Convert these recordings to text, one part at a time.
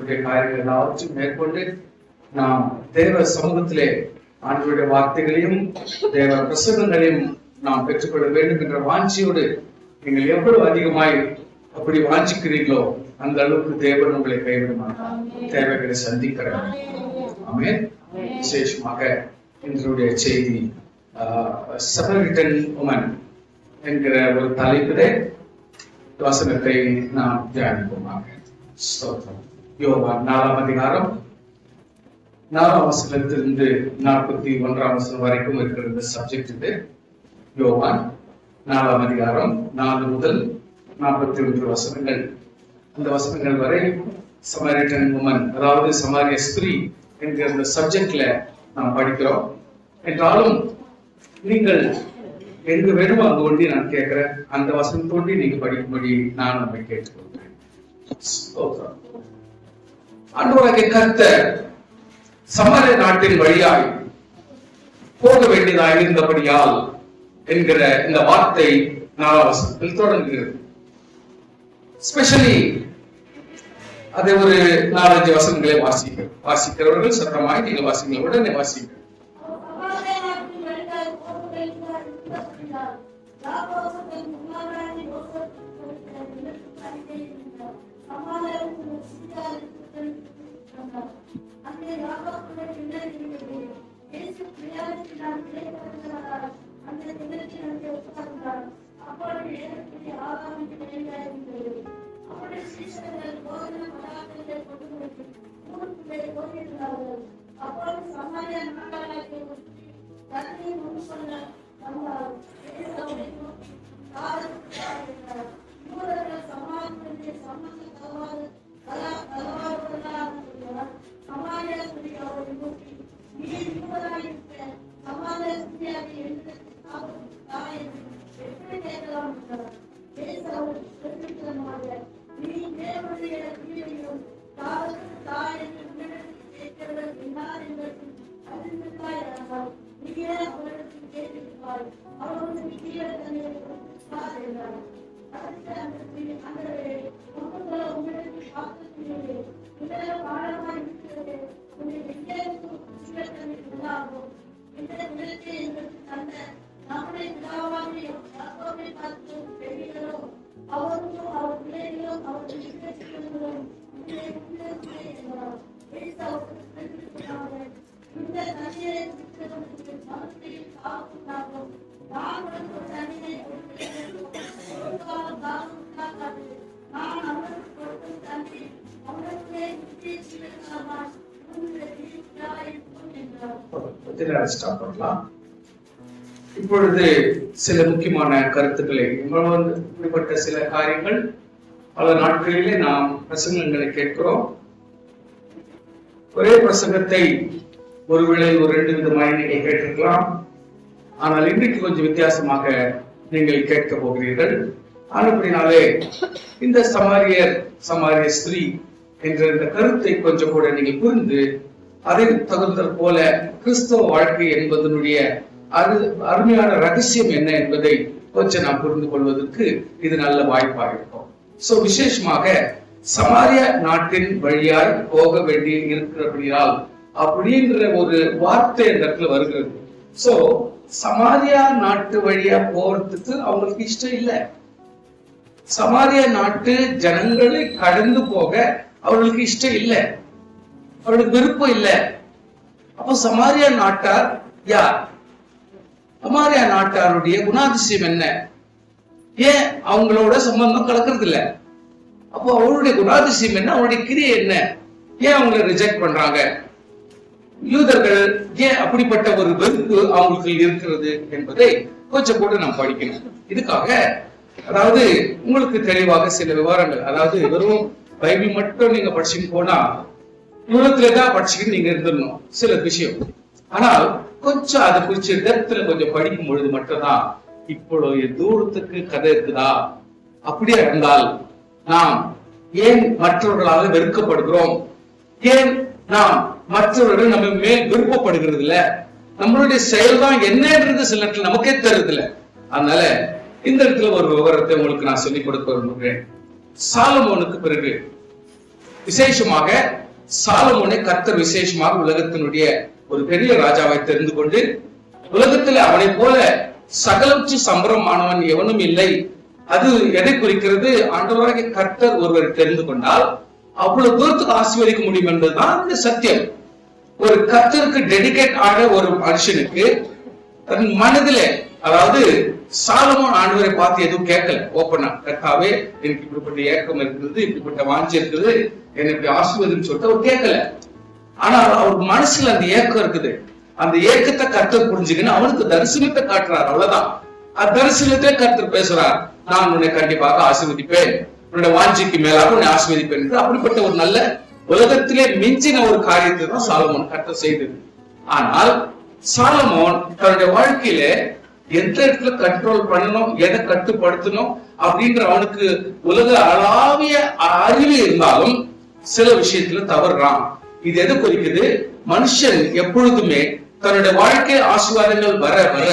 செய்யக்கூடிய காரியங்கள் எல்லாவற்றையும் மேற்கொண்டு நாம் தேவ சமூகத்திலே ஆண்டவருடைய வார்த்தைகளையும் தேவ பிரசங்கங்களையும் நாம் பெற்றுக்கொள்ள வேண்டும் என்ற வாஞ்சியோடு நீங்கள் எவ்வளவு அதிகமாய் அப்படி வாஞ்சிக்கிறீர்களோ அந்த அளவுக்கு தேவன் உங்களை கைவிடுமாட்டார். தேவைகளை சந்திக்கிறார். ஆமென். விசேஷமாக இன்றைய செய்தி சமரிட்டன் உமன் என்கிற ஒரு தலைப்பிலே வசனத்தை நாம் தியானிப்போமாக. யோவான் 4ஆம் அதிகாரம் 4ஆம் வசனத்திலிருந்து 41ஆம் வசனம் வரைக்கும் இருக்கிற இந்த சப்ஜெக்ட் இது. யோவான் 4ஆம் அதிகாரம் 4 முதல் 41 வசனங்கள். அந்த வசனங்கள் வரை சமாரிட்டன் உமன், அதாவது சமாரிய ஸ்திரீ என்கிற இந்த சப்ஜெக்ட்ல நாம் படிக்கிறோம். என்றாலும் நீங்கள் எங்க வேணுமோ அங்க ஒண்டி நான் கேட்கிறேன், அந்த வசனத்தோண்டி நீங்க படிக்கும்படி நான் நம்மை கேட்டுக்கொள்கிறேன். ஆண்டவராகிய கர்த்தர் சமாரிய நாட்டின் வழியாய் போக வேண்டியதாக இருந்தபடியால் என்கிற இந்த வார்த்தை 4ஆம் வசனத்தில் தொடங்குகிறது. ஸ்பெஷலி அதை ஒரு 4-5 வசனங்களை வாசிக்கிறவர்கள் சத்தமாய் நீங்கள் வாசிங்க, உடனே வாசிங்க. இப்பொழுது சில முக்கியமான கருத்துக்களை, இப்படிப்பட்ட சில காரியங்கள் பல நாட்களிலே நாம் பிரசங்கங்களை கேட்கிறோம். ஒரே பிரசங்கத்தை ஒருவேளை ஒரு 2 விதமாய் நீங்கள் கேட்டிருக்கலாம். ஆனால் இன்றைக்கு கொஞ்சம் வித்தியாசமாக நீங்கள் கேட்க போகிறீர்கள். அப்படினாலே இந்த சமாரிய ஸ்திரீ என்ற இந்த கருத்தை கொஞ்சம் கூட நீங்கள் புரிந்து அதை தகுந்தல் போல கிறிஸ்தவ வாழ்க்கை என்பதனுடைய அருமையான ரகசியம் என்ன என்பதை கொஞ்சம் நாம் புரிந்து கொள்வதற்கு இது நல்ல வாய்ப்பாக இருக்கும். விசேஷமாக சமாரிய நாட்டின் வழியாய் போக வேண்டி இருக்கிறபடியால் அப்படின்ற ஒரு வார்த்தை இந்த இடத்துல வருகிறது. சமாரியா நாட்டு வழியா போறதுக்கு அவங்களுக்கு இஷ்டம் இல்லை. சமாரிய நாட்டு ஜனங்களை கடந்து போக அவர்களுக்கு இஷ்டம் இல்லை, அவர்களுக்கு விருப்பம் இல்லை. அப்போ சமாரியா நாட்டார் யார்? சமாரியா நாட்டாருடைய குணாதிசயம் என்ன? ஏன் அவங்களோட சம்பந்தம் கலக்கிறது இல்லை? அப்போ அவருடைய குணாதிசயம் என்ன? அவருடைய கிரியை என்ன? ஏன் அவங்களை ரிஜெக்ட் பண்றாங்க? யூதர்கள் ஏன் அப்படிப்பட்ட ஒரு வெறுப்பு அவங்களுக்கு இருக்கிறது என்பதை கொஞ்சம் கூட நாம் படிக்கணும். இதுக்காக அதாவது உங்களுக்கு தெளிவாக சில விவரங்கள், அதாவது வெறும் பைபிள் மட்டும் நீங்க படிச்சுட்டு போனா இவ்வளவுதான் படிச்சுக்கிட்டு நீங்க இருந்துடணும் சில விஷயம். ஆனால் கொஞ்சம் அதை குறிச்ச இடத்துல கொஞ்சம் படிக்கும் பொழுது மட்டும்தான் இப்பொழுது தூரத்துக்கு கதை இருக்குதா, அப்படியே இருந்தால் நாம் ஏன் மற்றவர்களால் வெறுக்கப்படுகிறோம், ஏன் நாம் மற்றவர்கள் நம்ம மேல் விருப்பப்படுகிறது இல்ல, நம்மளுடைய செயல்தான் என்னன்றது சில நேரத்தில் நமக்கே தருது இல்ல. அதனால இந்த இடத்துல ஒரு விவரத்தை உங்களுக்கு நான் சொல்லிக் கொடுக்க விரும்புகிறேன். சாலமோனுக்கு பிறகு விசேஷமாக சாலமோனை கர்த்தர் விசேஷமாக உலகத்தினுடைய ஒரு பெரிய ராஜாவை தெரிந்து கொண்டு, உலகத்தில் அவனை போல சகலவற்று சம்பரமானவன் எவனும் இல்லை. அது எதை குறிக்கிறது? ஆண்டவராகிய கர்த்தர் ஒருவர் தெரிந்து கொண்டால் அவ்வளவு தூரத்துக்கு ஆசீர்வதிக்க முடியும் என்பதுதான் இந்த சத்தியம். ஒரு கர்த்தருக்கு டெடிகேட் ஆன ஒரு மனுஷனுக்கு தன் மனதிலே, அதாவது சாலமோன் ஆண்டவரை பார்த்து எதுவும் கேட்கல, ஓப்பனா, கர்த்தாவே எனக்கு இப்படிப்பட்ட ஏக்கம் இருக்குது, இப்படிப்பட்ட வாஞ்சி இருக்குது, எனக்கு ஆசீர்வாதம் சொல்லிட்டு அவர் கேட்கல. ஆனால் அவர் மனசுல அந்த ஏக்கம் இருக்குது. அந்த ஏக்கத்தை கர்த்தர் புரிஞ்சுக்கின்னு அவனுக்கு தரிசனத்தை காட்டுறார். அவ்வளவுதான். அந்த தரிசனத்தை கர்த்தர் பேசுறார். நான் உன்னை கண்டிப்பாக ஆசீர்வதிப்பேன், உன்னுடைய வாஞ்சிக்கு மேலாக உன்னை ஆசீர்வதிப்பேன் என்று. அப்படிப்பட்ட ஒரு நல்ல உலகத்திலே மிஞ்சின ஒரு காரியத்தை தான் சாலமோன் கர்த்தர் செய்தது. ஆனால் சாலமோன் தன்னுடைய வாழ்க்கையில எந்த இடத்துல கண்ட்ரோல் பண்ணணும், எதை கட்டுப்படுத்தணும் அப்படின்ற அவனுக்கு உலக அளாவிய அறிவு இருந்தாலும் சில விஷயத்துல தவறுறான். இது எது குறிக்குது? மனுஷன் எப்பொழுதுமே தன்னுடைய வாழ்க்கை ஆசீர்வாதங்கள் வர வர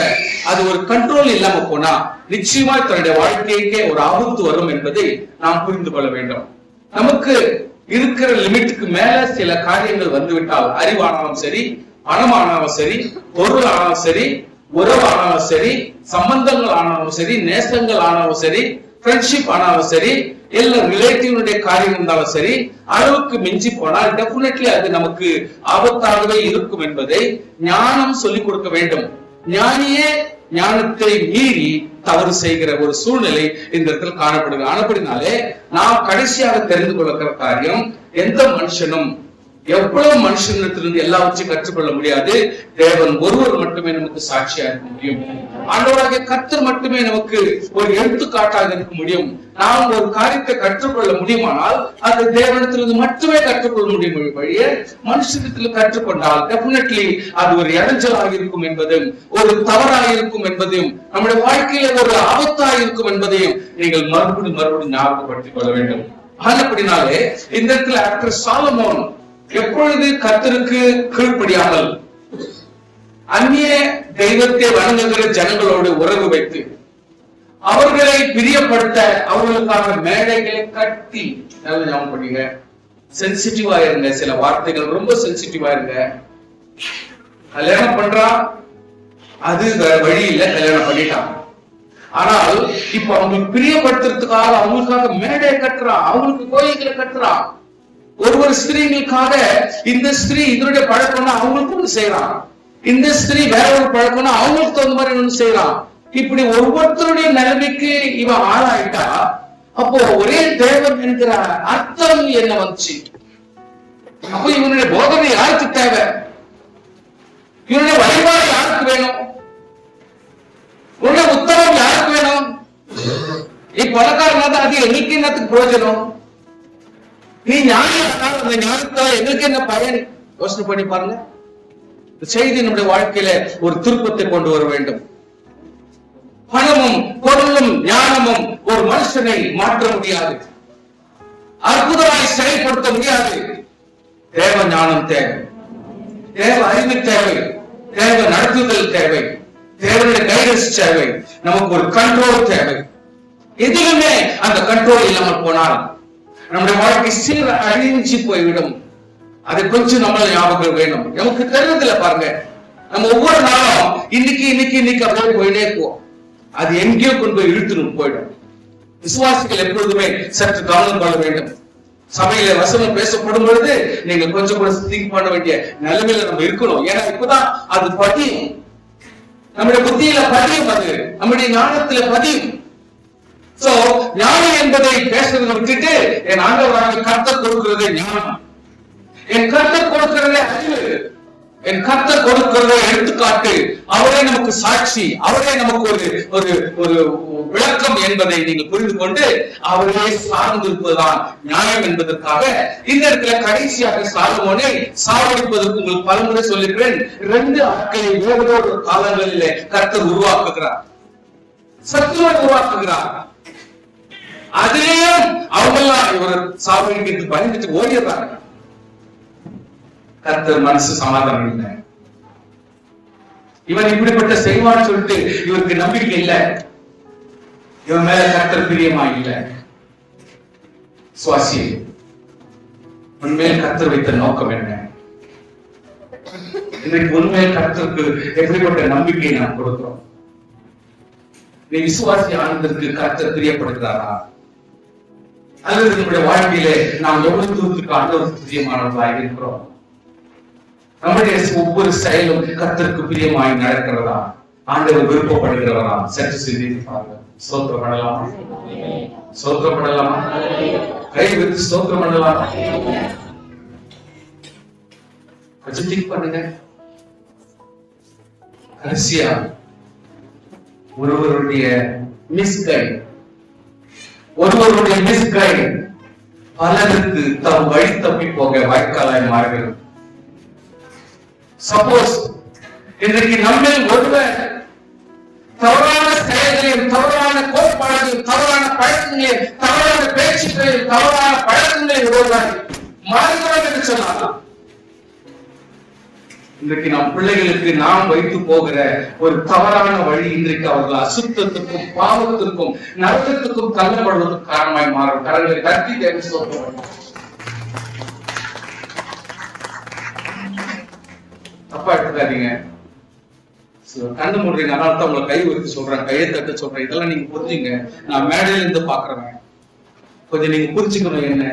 அது ஒரு கண்ட்ரோல் இல்லாம போனா நிச்சயமா தன்னுடைய வாழ்க்கைக்கே ஒரு ஆபத்து வரும் என்பதை நாம் புரிந்து கொள்ள வேண்டும். நமக்கு இருக்கிற லிமிட்டுக்கு மேல சில காரியங்கள் வந்துவிட்டால், அறிவானாலும் சரி, பணமானாலும் சரி, பொருள் ஆனாலும் சரி, உறவு ஆனாலும் சரி, சம்பந்தங்கள் ஆனாலும் சரி, நேசங்கள் ஆனாலும் சரி, ஃப்ரெண்ட்ஷிப் ஆனாலும் சரி, எல்லா ரிலேட்டிவ் காரியம் இருந்தாலும் சரி, அளவுக்கு மிஞ்சி போனால் டெபினெட்லி அது நமக்கு ஆபத்தாகவே இருக்கும் என்பதை ஞானம் சொல்லிக் கொடுக்க வேண்டும். ஞானியே ஞானத்தை மீறி தவறு செய்கிற ஒரு சூழ்நிலை இந்த இடத்துல காணப்படுது. ஆனப்படினாலே நாம் கடைசியாக தெரிந்து கொள்ளுகிற காரியம், எந்த மனுஷனும் எவ்வளவு மனுஷனிடத்திலிருந்து எல்லாவற்றையும் கற்றுக்கொள்ள முடியாது. தேவன் ஒருவர் மட்டுமே நமக்கு சாட்சியா இருக்க முடியும். ஆண்டவராகிய கர்த்தர் மட்டுமே நமக்கு ஒரு எடுத்துக்காட்டாக இருக்க முடியும். நாம் ஒரு காரியத்தை கற்றுக்கொள்ள முடியுமானால் அது தேவனிடத்திலிருந்து மட்டுமே கற்றுக்கொள்ள முடியும். வழியே மனுஷனிடத்தில் கற்றுக்கொண்டால் டெபினெட்லி அது ஒரு இடைஞ்சலாக இருக்கும் என்பதையும், ஒரு தவறாக இருக்கும் என்பதையும், நம்முடைய வாழ்க்கையில ஒரு ஆபத்தாக இருக்கும் என்பதையும் நீங்கள் மறுபடியும் ஞாபகப்படுத்திக் கொள்ள வேண்டும். அப்படினாலே இந்த இடத்துல ஆக்டர் சாலமோன் எப்பொழுது கர்த்தருக்கு கீழ்ப்படியாமல் அந்நிய தெய்வத்தை வணங்குகிற ஜனங்களோடு உறவு வைத்து அவர்களை பிரியப்படுத்த அவர்களுக்கான மேடைகளை கட்டி, நல்லா ஞாபகம் பண்ணீங்க, சென்சிட்டிவா இருங்க. சில வார்த்தைகள் ரொம்ப சென்சிட்டிவா இருங்க. கல்யாணம் பண்றா, அது வழி இல்ல, கல்யாணம் பண்ணிட்டான். ஆனால் இப்ப அவங்களுக்கு பிரியப்படுத்துறதுக்காக அவங்களுக்காக மேடையை கட்டுறான், அவங்களுக்கு கோயில்களை கட்டுறான். ஒவ்வொரு ஸ்திரீங்களுக்காக இந்த ஸ்திரீ இதனுடைய பழக்கம்னா அவங்களுக்கு ஒண்ணு செய்யறான், இந்த ஸ்திரீ வேற ஒரு பழக்கம்னா அவங்களுக்கு தகுந்த மாதிரி ஒண்ணு செய்யறான். இப்படி ஒவ்வொருத்தருடைய நிலைமைக்கு இவன் ஆளாயிட்டா அப்போ ஒரே தேவன் என்கிற அர்த்தம் என்ன வந்துச்சு? அப்போ இவனுடைய போதனை யாருக்கு தேவை? இவனுடைய வழிபாடு யாருக்கு வேணும்? இவனுடைய உத்தரவு யாருக்கு வேணும்? இப்பழக்காரனால அது எங்களுக்கு என்னத்துக்கு பிரயோஜனம்? நீ ஞானம், அந்த ஞானத்தால் எங்களுக்கு என்ன பயன்? யோசனை பண்ணி பாருங்க. செய்தி நம்முடைய வாழ்க்கையில ஒரு திருப்பத்தை கொண்டு வர வேண்டும். பணமும் பொருளும் ஞானமும் ஒரு மனுஷனை மாற்ற முடியாது, அற்புதமாய் செயல்படுத்த முடியாது. தேவ ஞானம் தேவை, தேவ அறிவு தேவை, தேவ நடத்துதல் தேவை, தேவனுடைய கைடன்ஸ் தேவை, நமக்கு ஒரு கண்ட்ரோல் தேவை. எதுவுமே அந்த கண்ட்ரோல் இல்லாமல் போனால் நம்முடைய வாழ்க்கை சீர அழிஞ்சு போய்விடும். அதை கொஞ்சம் நம்ம ஞாபகம் வேணும். நமக்கு தெரிவதில்லை பாருங்க, நம்ம ஒவ்வொரு நாளும் இன்னைக்கு இன்னைக்கு இன்னைக்கு அப்படியே போயிட்டே இருப்போம். அது எங்கேயோ கொண்டு போய் இழுத்துன்னு போயிடும். விசுவாசிகள் எப்பொழுதுமே சற்று கவனம் கொள்ள வேண்டும். சபையில வசனம் பேசப்படும் பொழுது நீங்க கொஞ்சம் கூட திங்க் பண்ண வேண்டிய நிலைமையில நம்ம இருக்கணும். ஏன்னா இப்பதான் அது பதியும், நம்முடைய புத்தியில பதியும், அது நம்முடைய ஞானத்துல பதியும். சோ ஞானம் என்பதை பேசுறதை விட்டுட்டு என் ஆண்டவராக கர்த்தர் கொடுக்கிறது ஞானம், என் கர்த்தர் கொடுக்கிறதே அறிவு, என் கர்த்தர் கொடுக்கிறத எடுத்துக்காட்டு, அவரே நமக்கு சாட்சி, அவரே நமக்கு ஒரு ஒரு விளக்கம் என்பதை நீங்கள் புரிந்து கொண்டு அவரே சார்ந்திருப்பதுதான் நியாயம் என்பதற்காக இந்த இடத்துல கடைசியாக சாலமோனை சாவடிப்பதற்கு உங்களுக்கு பலமுறை சொல்லியிருக்கிறேன். 2 ஆட்களை வேறொரு காலங்களிலே கர்த்தர் உருவாக்குகிறார், சத்துவனை உருவாக்குகிறார். அதிலேயும் அவங்கெல்லாம் இவர் சாவடிக்கு பயந்துட்டு ஓடிடுறாங்க. கர்த்தர் மனசு சமாதானம் இல்லை, இவன் இப்படிப்பட்ட செய்வான்னு சொல்லிட்டு இவருக்கு நம்பிக்கை இல்லை, இவன் மேல கர்த்தர் பிரியமா இல்லை. சுவாசி உண்மையில் கர்த்தர் வைத்த நோக்கம் என்ன? இன்றைக்கு உண்மையில் கர்த்தருக்கு எப்படிப்பட்ட நம்பிக்கையை நாம் கொடுக்கிறோம்? நீ விசுவாசி ஆனதற்கு கர்த்தர் பிரியப்படுகிறாரா? அல்லது நம்முடைய வாழ்க்கையிலே நாம் எவ்வளவு தூரத்துக்கு ஆண்டவருக்கு பிரியமானவர்களாக இருக்கிறோம்? நம்முடைய ஒவ்வொரு செயலும் கர்த்தருக்கு பிரியமாய் நடக்கிறதா? ஆண்டவர் விருப்பப்படுகிறவரா? சற்று சிந்தித்து பாருங்க. ஸ்தோத்திரம் பண்ணலாமா? ஸ்தோத்திரம் பண்ணலாமா? கை வைத்து ஸ்தோத்திரம் பண்ணலாமா? கொஞ்சம் திங்க் பண்ணுங்க. கடைசியா ஒருவருடைய மிஸ்கைட் பலருக்கு தம் வழி தப்பி போக வாய்க்காலாய் மாறுகிறது. சப்போஸ் இன்றைக்கு நம்மில் ஒருவர் தவறான செயல்களையும் தவறான கோட்பாடுகளையும் தவறான பழக்கங்களையும் தவறான பேச்சுக்களையும் தவறான பழக்கங்களையும் ஒருவர் மாறுகிறார் என்று சொன்னார். இன்றைக்கு நம் பிள்ளைகளுக்கு நாம் வைத்து போகிற ஒரு தவறான வழி இன்றைக்கு அவர்கள் அசுத்தத்துக்கும் பாவத்திற்கும் நரகத்துக்கும் தள்ளப்படுவதற்கு காரணமாய் மாறும். கடவுளை தட்டி தேவை சொல்லுவோம். தப்பா எடுத்துக்காதீங்க. கண்ணு மூடுறீங்க, அதனால தான் உங்களை கை வைத்து சொல்றேன், கையை தட்ட சொல்றேன். இதெல்லாம் நீங்க புரிஞ்சுங்க. நான் மேடையில இருந்து பாக்குறேன். கொஞ்சம் நீங்க புரிஞ்சுக்கணும். என்ன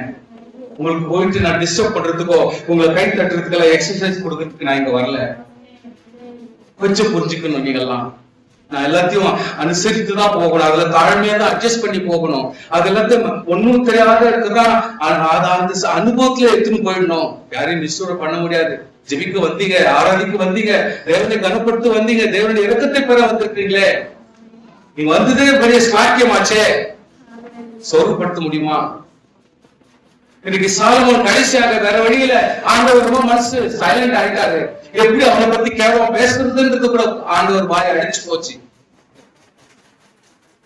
உங்களுக்கு போயிட்டு நான் டிஸ்டர்ப் பண்றதுக்கோ உங்களை கை தட்டுறதுக்கெல்லாம் எக்ஸசைஸ் கொடுக்கறதுக்கு நான் இங்க வரல. கொஞ்சம் புரிஞ்சுக்கணும். நீங்கெல்லாம் நான் எல்லாத்தையும் அனுசரித்துதான் போகணும். அதுல தாழ்மையா தான் அட்ஜஸ்ட் பண்ணி போகணும். அது எல்லாத்தையும் ஒன்னும் தெரியாத இருக்குதான் அந்த அனுபவத்துல எடுத்துன்னு போயிடணும். யாரையும் நிச்சயம் பண்ண முடியாது. ஜெபிக்க வந்தீங்க, ஆராதிக்க வந்தீங்க, தேவனை கனப்படுத்த வந்தீங்க, தேவனுடைய இரக்கத்தை பெற வந்திருக்கீங்களே. நீங்க வந்ததே பெரிய சாக்கியமாச்சே. சோர்வுபடுத்த முடியுமா? இன்னைக்கு சாலமோன் கடைசியாக வேற வழியில ஆண்டவர் ரொம்ப மனசு சைலண்ட் ஆயிட்டாரு. எப்படி அவனை பத்தி கேவலம் பேசுறதுன்றது கூட ஆண்டவர் வாயை அடிச்சு போச்சு.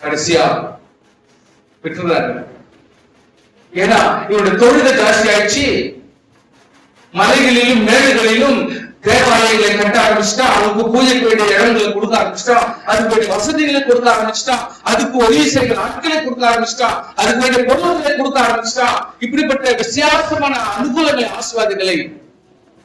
கடைசியா விட்டுறாரு. ஏன்னா இவருடைய தொழிலை ஜாஸ்தி ஆயிடுச்சு. மலைகளிலும் மேடுகளிலும் தேவாலயங்களை கட்ட ஆரம்பிச்சுட்டா, அவனுக்கு பூஜைக்கு வேண்டிய இடங்களை கொடுக்க ஆரம்பிச்சுட்டா, அதுக்கு வேண்டிய வசதிகளை கொடுக்க ஆரம்பிச்சுட்டா, அதுக்கு உதவி செய்கிற ஆட்களை கொடுக்க ஆரம்பிச்சுட்டா, அதுக்கு வேண்டிய பொருள்களை கொடுக்க ஆரம்பிச்சுட்டா. இப்படிப்பட்ட வித்தியாசமான அனுகூலங்களை ஆசீர்வாதங்களை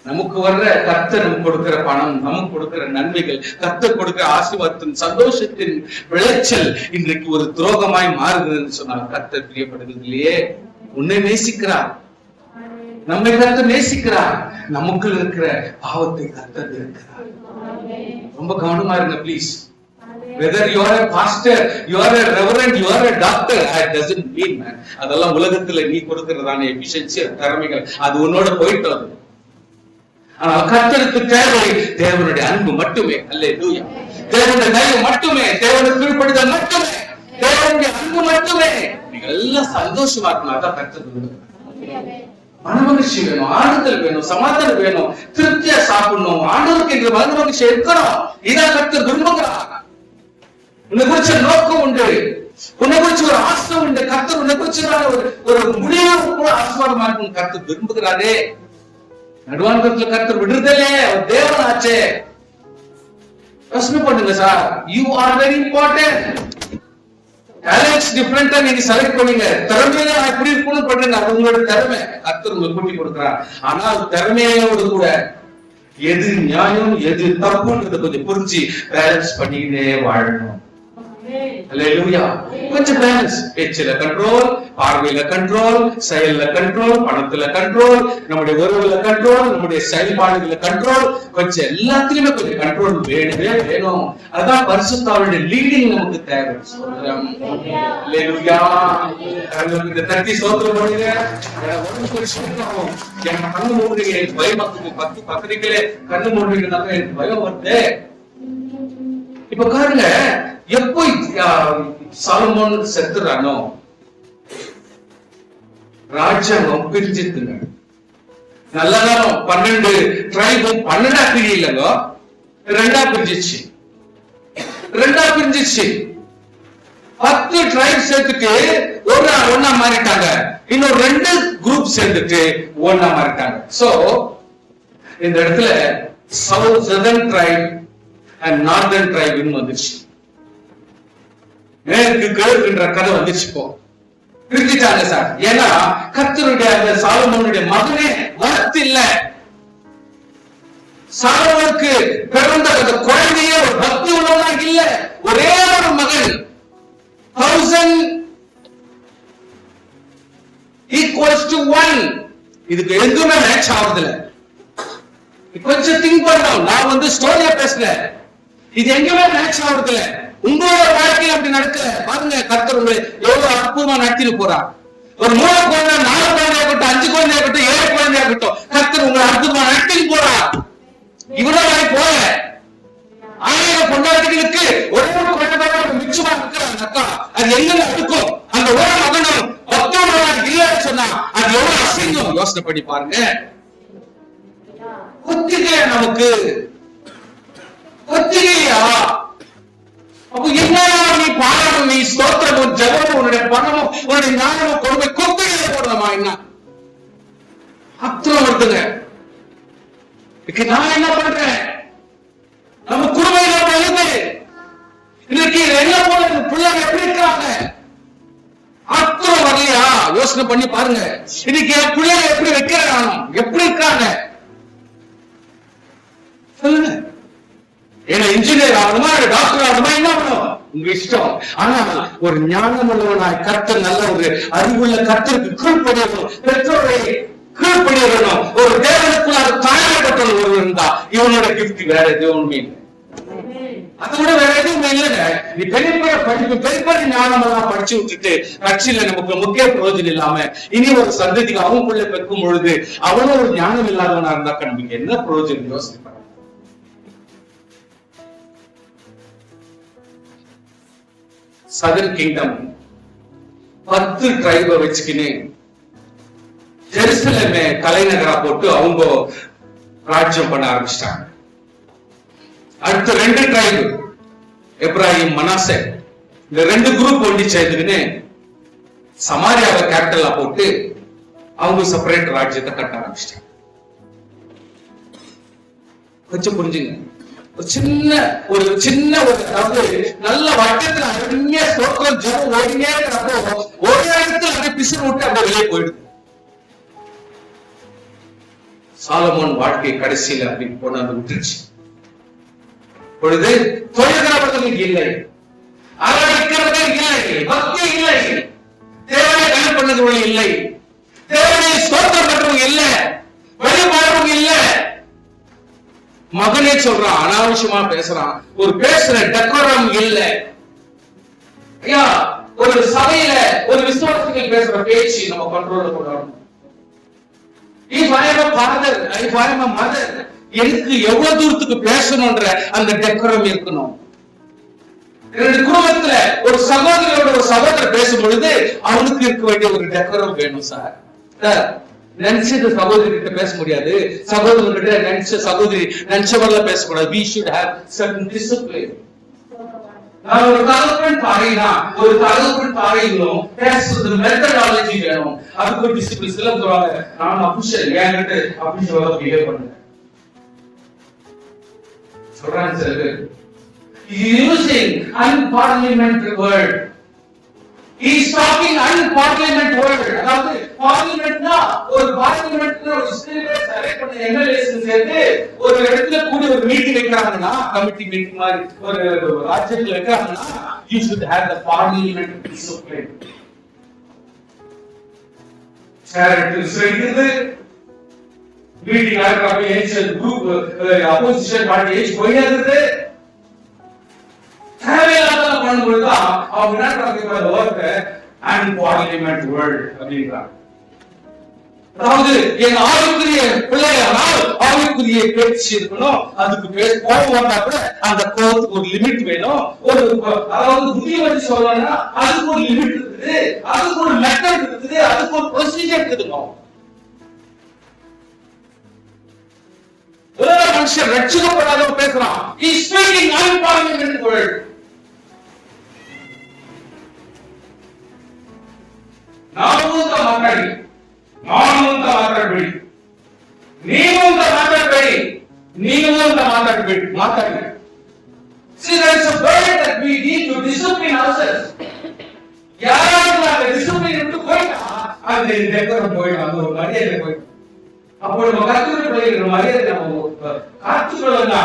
நமக்கு வர்ற கர்த்தர் நமக்கு கொடுக்கிற பணம், நமக்கு கொடுக்கிற நன்மைகள், கர்த்தர் கொடுக்கிற ஆசீர்வாதத்தின் சந்தோஷத்தின் விளைச்சல் இன்றைக்கு ஒரு துரோகமாய் மாறுகிறது சொன்னால் கர்த்தர் பிரியப்படுகிறது இல்லையே. உன்னை நேசிக்கிறார், நம்மை கர்த்தர் நேசிக்கிறார். நமக்குள் இருக்கிற பாவத்தை கர்த்தர் இருக்கிறார். ரொம்ப கவனமா இருங்க please. Whether you are a pastor, you are a reverend, you are a doctor, that doesn't mean man. அதெல்லாம் உலகத்துல நீ கொடுக்கிறதான எஃபிஷியன்சி திறமைகள் அது உன்னோட போயிட்டு வருது. ஆனால் கர்த்தருக்கு தேவை தேவனுடைய அன்பு மட்டுமே. அல்லேலூயா. தேவனுடைய தயவு மட்டுமே, தேவனுடைய கீழ்ப்படிதல் மட்டுமே, தேவனுடைய அன்பு மட்டுமே. நீங்க எல்லாம் சந்தோஷமா இருக்கணும். அதான் கர்த்தருக்கு மனமகிழ்ச்சி வேணும், ஆறுதல் வேணும், சமாதானம் வேணும், திருப்தியா சாப்பிடணும், ஆண்டவருக்கு என்ற மனமகிழ்ச்சி இருக்கணும். இதான் கர்த்தர் விரும்புகிறார். உன்னை குறிச்ச நோக்கம் உண்டு, உன்னை குறிச்சு ஒரு ஆசை உண்டு. கர்த்தர் உன்னை குறிச்சு ஒரு முடிவு கூட ஆசீர்வாதமா இருக்கும் கர்த்தர் விரும்புகிறாரே. நடுவானத்துல கர்த்தர் விடுறதே ஒரு தேவன் ஆச்சே. யோசனை பண்ணுங்க sir. You are very important. Talents டிஃபரெண்டா நீங்க செலக்ட் பண்ணீங்க. திறமையில எப்படி இருக்கணும்னு பண்றீங்க, அது உங்களோட திறமை. கர்த்தர் உங்களுக்கு கூட்டி கொடுக்கிறார். ஆனால் திறமையோடு கூட எது நியாயம் எது தப்புன்றத கொஞ்சம் புரிஞ்சு பேலன்ஸ் பண்ணிக்கிட்டே வாழணும். அல்லேலூயா. கொஞ்சம் பேலன்ஸ். பேச்சுல கண்ட்ரோல், பார்வையில கண்ட்ரோல், செயல்ல கண்ட்ரோல், பணத்துல கண்ட்ரோல், நம்முடைய உறவுல கண்ட்ரோல், நம்முடைய செயல்பாடுகள கண்ட்ரோல், கொஞ்சம் எல்லாத்துலயுமே கொஞ்சம் கண்ட்ரோல் வேணுமே வேணும். அதான் பரிசுத்தாவினுடைய லீடிங் நமக்கு தேவை. அல்லேலூயா. இந்த தட்டி சோத்திரம் பண்ணுங்க. எனக்கு கண்ணு மூடுறீங்க, எனக்கு பயமாக்குது. 10 பத்திரிக்கையிலே கண்ணு மூடுறீங்கன்னாக்க எனக்கு பயம் வருது. இப்ப பாருங்க, எப்போ சாலமோன் செத்துறானோ ராஜ்யம் பிரிஞ்சிருக்குங்க. நல்ல நேரம் 12 ட்ரைபும் 12ஆ பிரியலங்க, 2ஆ பிரிஞ்சிச்சு. 10 ட்ரைப் சேர்த்துட்டு ஒன்னா மாறிட்டாங்க. இன்னும் 2 குரூப் சேர்ந்துட்டு ஒன்னா மாறிட்டாங்க. சோ இந்த இடத்துல southern tribe and northern tribe வந்துச்சு. மேற்கு கிழக்குன்ற கதை வந்துச்சு. போ பிரிஞ்சிட்டாங்க சார். ஏன்னா கர்த்தருடைய அந்த சாலமோனுடைய மகனே வளர்த்து இல்ல. சாலமோனுக்கு பிறந்த அந்த குழந்தையே ஒரு பக்தி உள்ளவனாக இல்ல. ஒரே ஒரு மகன். 1000 equals to 1. இதுக்கு எதுவுமே மேட்ச் ஆகுதுல. கொஞ்சம் திங்க் பண்ணோம். நான் வந்து ஸ்டோரியா பேசல. இது எங்கேயுமே மேட்ச் ஆகுதுல. உங்களோட வாழ்க்கையில் அப்படி நடக்கல. பாருங்க, கர்த்தர் உங்களை எவ்வளவு அற்புதமா நடத்திட்டு போறார். ஒரு 3 குழந்தை, 4 குழந்தையாகட்டும், 5 குழந்தையாகட்டும், 7 குழந்தையாகட்டும், கர்த்தர் உங்களை அற்புதமா நடத்திட்டு போறார். இவ்வளவு போல 1000 பொண்டாட்டிகளுக்கு ஒரே ஒரு குழந்தை மிச்சமா இருக்கிறாங்க அக்கா. அது எங்க இருக்கும்? அந்த ஒரு மகனும் 10 இல்லைன்னு சொன்னா அது எவ்வளவு அசிங்கம். யோசனை பண்ணி பாருங்க. ஒத்திகையா நமக்கு? ஒத்திகையா? அப்ப என்ன நீ பாடணும், நீ ஸ்தோத்திரமும் ஜெபமும் உன்னுடைய பணமும் உன்னுடைய ஞானமும் கொண்டு போய் கொத்திகையில போடலாமா? என்ன அத்தனை வருதுங்க. நான் என்ன பண்றேன்? நம்ம குடும்பம் வருது. இன்னைக்கு என்ன போல பிள்ளைங்க எப்படி இருக்காங்க? அத்தனை வரலையா? யோசனை பண்ணி பாருங்க. இன்னைக்கு என் பிள்ளைங்க எப்படி வைக்கிறாங்க, எப்படி இருக்காங்க சொல்லுங்க. ஏன்னா இன்ஜினியர் ஆகணுமா, டாக்டர் ஆகணுமா, என்ன ஆகணும் உங்க இஷ்டம். ஆனா ஒரு ஞானம் உள்ளவனாய் கர்த்தர், நல்ல ஒரு அறிவுள்ள கர்த்தருக்கு கீழ்ப்படியணும், பெற்றோரை கீழ்ப்படியணும், ஒரு தேவனுக்குள்ளாக தாழ்மைப்பட்டவன் ஒருவர் இருந்தா இவனோட கிஃப்ட் வேற எதுவும் இல்லை. அதை விட வேற எதுவும் இல்லைங்க. நீ பெரிய படிப்பு, பெரிய ஞானம் எல்லாம் படிச்சு விட்டுட்டு கட்சியில நமக்கு முக்கிய பிரயோஜனம் இல்லாம இனி ஒரு சந்ததிக்கு அவங்களுக்குள்ள பெக்கும் பொழுது அவனும் ஒரு ஞானம் இல்லாதவனா இருந்தாக்க நமக்கு என்ன பிரயோஜனம்? யோசிப்பாங்க. சதர்ன் கிங்டம் 10 ட்ரைபை வச்சுக்கின்னு ஜெருசலேமை தலைநகரா போட்டு அவங்க ராஜ்யம் பண்ண ஆரம்பிச்சிட்டாங்க. அடுத்த 2 ட்ரைபு, எப்ராஹிம், மனாசே, இந்த 2 குரூப் ஒண்டி சேர்ந்துக்கின்னு சமாரியாவை கேபிட்டலா போட்டு அவங்க செப்பரேட் ராஜ்யத்தை கட்ட ஆரம்பிச்சிட்டாங்க. கொஞ்சம் புரிஞ்சுங்க. ஒரு சின்ன அதாவது நல்ல வட்டத்துல அருமையா ஸ்தோத்திரம் ஜெபம் ஓடினே இருக்கிறப்போ ஒரு இடத்துல அப்படியே பிசுறு விட்டு அப்படியே வெளியே போயிடுது. சாலமோன் வாழ்க்கை கடைசியில அப்படி கொண்டாந்து விட்டுருச்சு. பொழுது தொழுகிறவர்களுக்கு இல்லை, ஆராதிக்கிறவர்கள் இல்லை, பக்தி இல்லை, தேவனை கண் பண்ணவர்கள் இல்லை, தேவனை ஸ்தோத்திரம் பண்றவங்க இல்ல, வழிபாடுறவங்க இல்ல. மகனே சொல்றான், அனாவசியமா பேசுறான், ஒரு பேசுற டெக்கோரம் இல்ல. ஐயா, ஒரு சபையில ஒரு விசுவாசிகள் பேசுற பேச்சு நம்ம கண்ட்ரோல்ல கொண்டாடணும். If I am a father, if I am a mother, எனக்கு எவ்வளவு தூரத்துக்கு பேசணும்ன்ற அந்த டெக்கோரம் இருக்கணும். என்னுடைய குடும்பத்துல ஒரு சகோதரியோட ஒரு சகோதரர் பேசும் பொழுது அவனுக்கு இருக்க வேண்டிய ஒரு டெக்கோரம் வேணும் சார். நினைச்சது சகோதரி கிட்ட பேச முடியாது, சகோதரர்கிட்ட நினைச்ச சகோதரி நினைச்சவர்கள பேசக்கூடாது. We should have certain discipline. நான் ஒரு தகவல் தாயினா ஒரு தகவல் தாயிலும் பேசுறது மெத்தடாலஜி வேணும். அதுக்கு டிசிப்ளின் சில சொல்றாங்க. நான் அபிஷேக் ஏன்ட்டு அபிஷேக பிஹேவ் பண்ணுங்க சொல்றாங்க sir. Using unparliamentary word. He is talking unparliamentary word. அதாவது பார்லிமெண்ட்னா ஒரு பார்லிமெண்ட்ல ஒரு ஸ்டேட் செலக்ட் பண்ண எம்எல்ஏஸ் சேர்ந்து ஒரு இடத்துல கூடி ஒரு மீட்டிங் வைக்கறாங்கன்னா, கமிட்டி மீட்டிங் மாதிரி ஒரு ராஜ்யத்துல வைக்கறாங்கன்னா, you should have the parliamentary discipline. சேரிட்டி சொல்லிது மீட்டிங் ஆகிறப்ப ஏன் குரூப் அப்போசிஷன் பார்ட்டி ஏன் போயிடுது தேவையில்லாத பண்ணும்போதுதான் அவங்க என்ன பண்றாங்க, ஒர்க் அண்ட் பார்லிமெண்ட் வேர்ல்ட் அப்படின்றாங்க. அதாவது என் ஆவிக்குரிய பிள்ளையானால் ஆவிக்குரிய பேச்சு இருக்கணும். அதுக்கு கோபம் வந்தா கூட அந்த கோபத்துக்கு ஒரு லிமிட் வேணும். ஒரு அதாவது புதிய வச்சு சொல்லணும்னா அதுக்கு ஒரு லிமிட் இருக்குது, அதுக்கு ஒரு மெத்தட் இருக்குது, அதுக்கு ஒரு ப்ரொசீஜர் இருக்குதுங்க. ஒரு மனுஷன் ரட்சிக்கப்படாத பேசுறான். He is speaking unparliamentary word. ನಾವುಂತ ಮಾತಾಡಿ, ನಾನುಂತ ಮಾತಾಡಬೇಡಿ, ನೀವುಂತ ಮಾತಾಡಬೇಡಿ, ನೀವುಂತ ಮಾತಾಡಿ. See, there is a burden that we need to discipline ourselves. ಯಾರಾದ್ರೂ ನಾವು ಡಿಸಿಪ್ಲಿನ್ ಇಟ್ಟು அந்த டெக்கோரம் போயிடும், அந்த ஒரு மரியாதை போயிடும். அப்போ நம்ம கர்த்தருடைய பிள்ளைகள் மரியாதை நம்ம காத்துக்கொள்ளனா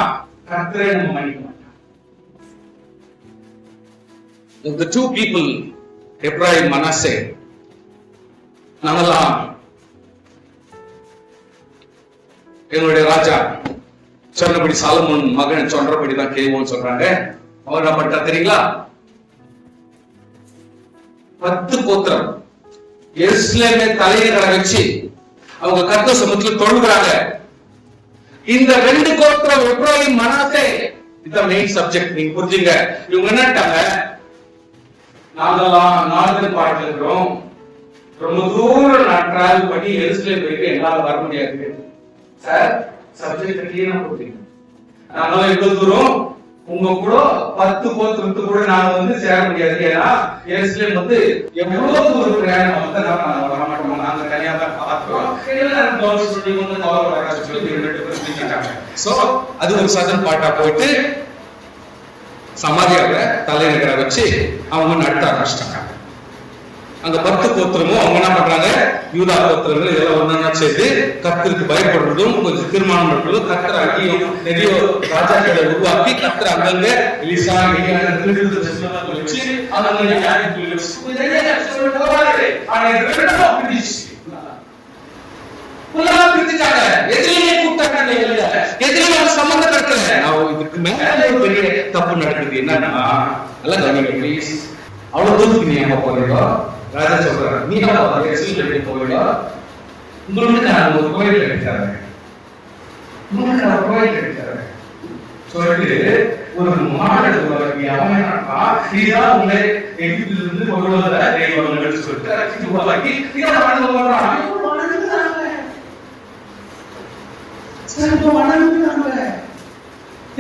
கர்த்தரை நம்ம மன்னிக்க மாட்டோம். The two people, Ephraim, Manasseh, நாமெல்லாம் என்னுடைய ராஜா சொன்னபடி சாலமோன் மகன் சொல்றபடிதான் கேவோன்னு சொல்றாங்க. அவர் என்ன பண்ணிட்டா தெரியுங்களா? 10 கோத்திரம் எருசலேமை தலைநகரா வச்சு அவங்க கர்த்தர் சமூகத்தில் தொழுகிறாங்க. இந்த 2 கோத்திரம் எப்ராயிம் மனாசே இதுதான் மெயின் சப்ஜெக்ட். நீங்க புரிஞ்சுங்க. இவங்க என்னட்டாங்க, நாங்கெல்லாம் நார்தன் பார்ட்ல இருக்கிறோம், ரொம்ப தூரம் நான் டிராவல் பண்ணி எருசலேம் போயிட்டு என்னால வர முடியாது சார். சப்ஜெக்ட் கிளியரா போடுறீங்க. நாங்கெல்லாம் எவ்வளவு தூரம் உங்க கூட 10 கோத்திரத்து கூட நாங்க வந்து சேர முடியாது. ஏன்னா எருசலேம் வந்து எவ்வளவு தூரம் பிரயாணம் வந்து நாங்க வர மாட்டோம், நாங்க தனியா தான் பார்க்கிறோம். எல்லாரும் கவர் சொல்லி வந்து கவர் வர சொல்லி 2 பேர் சொல்லிட்டாங்க. சோ அது ஒரு சதன் பாட்டா போயிட்டு சமாரியாவை தலைநகரை வச்சு அவங்க நடத்த ஆரம்பிச்சிட்டாங்க. அந்த 10 கோத்திரமும் அவங்க என்ன பண்றாங்க, யூதா கோத்திரங்கள் இதெல்லாம் ஒன்னா சேர்ந்து கர்த்தருக்கு பயப்படுறதும் கொஞ்சம் தீர்மானம் பண்றதும் கர்த்தர் அங்கேயும் நிறைய ராஜாக்களை உருவாக்கி கர்த்தர் அங்கங்க எலிசா வச்சு தப்பு நடக்குது. என்னன்னா அவ்வளவு தூரத்துக்கு நீ எங்க போறீங்க? ராஜா சொல்றாரு, நீ போயிடா, உங்களுக்கு நான் ஒரு கோயில் கிடைச்சாரு, உங்களுக்கு நான் கோயில் கிடைச்சாரு சொல்லிட்டு ஒரு மாடு உங்களை எகிப்திலிருந்து கொண்டு வந்த தெய்வங்கள் சொல்லிட்டு உருவாக்கி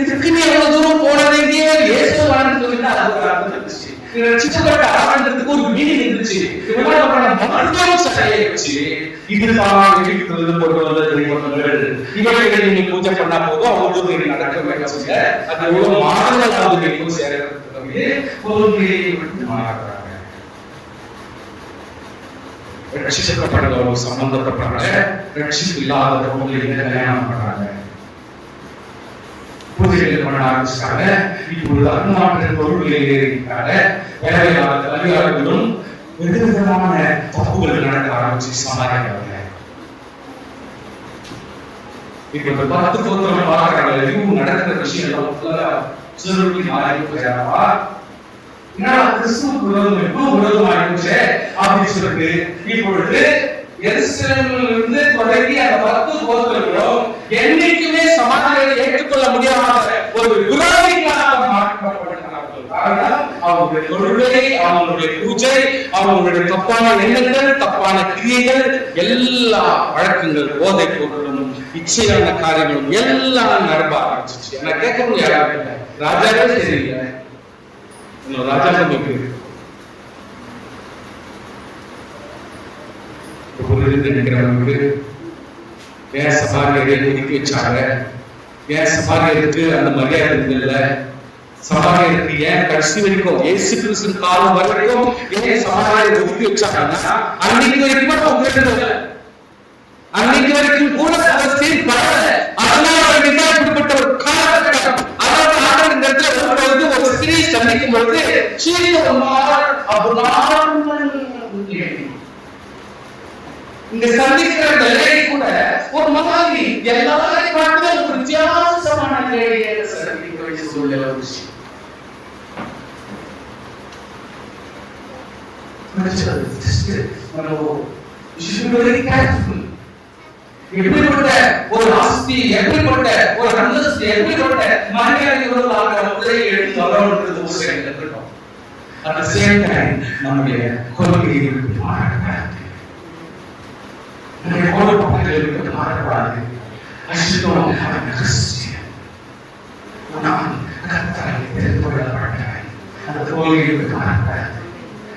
இதுக்கு நீ எவ்வளவு தூரம் போன வேண்டிய இயேசு வாழ்ந்து சொல்லிட்டு அது ஒரு அர்த்தம் இருந்துச்சு. ரட்சிக்கப்பட்ட ஆரம்பத்துக்கு ஒரு மீனிங் இருந்துச்சு. இதுதான் எகிப்திலிருந்து கொண்டு வந்த தெய்வங்கள், இவர்களை நீங்க பூஜை பண்ணா போதும் அவங்களுக்கு நடக்க வேண்டிய அது எவ்வளவு மாதங்கள் ஆகுது சேர்க்கிறது ரட்சிக்கப்பட்டவர்கள் சம்பந்தப்பட்டாங்க, ரட்சிப்பு இல்லாதவங்க கல்யாணம் பண்றாங்க, பூஜைகள் பண்ண ஆரம்பிச்சாங்க. இப்பொழுது அருமாற்ற பொருள்களில் இருக்கிறாங்க. அதிகாரிகளும் விதவிதமான தப்புகள் நடக்க ஆரம்பிச்சு சமாளிக்கிறாங்க. இப்ப 10 கோத்திரம் பார்க்கிறாங்க, இதுவும் நடக்கிற விஷயம் சிறுவி மாறி போயிடாவா, கிறிஸ்துவுக்கு விரோதம் எப்பவும் விரோதமாயிடுச்சு அப்படின்னு சொல்லிட்டு இப்பொழுது எருசலேமிலிருந்து தொடங்கி அந்த 10 கோத்திரங்களும் என்னைக்குமே சமாதானத்தை ஏற்றுக்கொள்ள முடியாத ஒரு விரோதிகளாக மாற்றப்பட்டார்கள். காரணம் அவங்களுடைய கொள்கை, அவங்களுடைய பூஜை, அவங்களுடைய தப்பான எண்ணங்கள், தப்பான கிரியைகள், எல்லா வழக்கங்கள், போதை பொருளும் இச்சையான காரியங்களும் எல்லாம் நடக்க ஆரம்பிச்சிச்சு. நான் கேட்க முடியாது, ராஜாவே தெரியல, ராஜா நினைக்கிறவங்களுக்கு ஏன் சமாரியரை ஒதுக்கி வச்சாங்க, ஏன் சமாரியருக்கு அந்த மரியாதை இல்லை, சமாரியருக்கு ஏன் கடைசி வரைக்கும் இயேசு கிறிஸ்து காலம் வரைக்கும் ஏன் சமாரியரை ஒதுக்கி வச்சாங்கன்னா அன்னைக்கு வரைக்கும் அன்னைக்கு வரைக்கும் கூட இப்படிப்பட்ட ஒரு காலகட்டம். அதாவது இந்த இடத்துல ஒரு ஸ்திரீ சந்திக்கும் பொழுது இங்க சந்திக்கிற லேடி கூட ஒரு மாதிரி எல்லாரையும் பார்த்து ஒரு வித்தியாசமான லேடியை சந்திக்க வேண்டிய சூழ்நிலை வந்துச்சு. எப்படிப்பட்ட ஒரு ஆஸ்தி, எப்படிப்பட்ட ஒரு அந்தஸ்து, எப்படிப்பட்ட மரியாதை எடுத்து வரணுன்றது ஒரு கற்றுட்டோம். அட் தி சேம் டைம் நம்முடைய கொள்கையை மாறக்கூடாது, மாறக்கூடாது. நான் கர்த்தரால் தெரிந்து கொள்ளப்பட்டவன், அந்த கொள்கையை மாறக்கூடாது.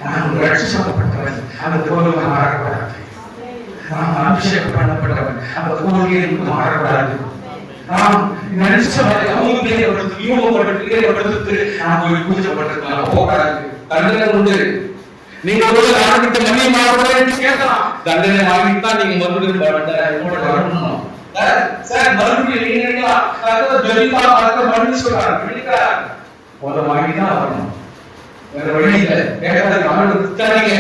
நான் ரட்சிக்கப்பட்டவன், அந்த கொள்கை மாறக்கூடாது. நான் அபிஷேகம் பண்ணப்பட்டவன், அந்த கொள்கையை மாறக்கூடாது. நாம் நினைச்ச பூஜைப்பட்டிருக்கலாம் போகக்கூடாது. கண்ணில் உண்டு நீங்க ஆரம்பித்த மணியை மாறக்கூடாது கேட்கலாம். தண்டனை வாங்கித்தான் நீங்க மறுபடியும் வரணும். சார் மறுபடியும் நீங்க ஜெயிப்பா மறுபடியும் சொல்றாங்க வாங்கிதான் வரணும். வேற வழி இல்லை. கேட்காத அவனுக்கு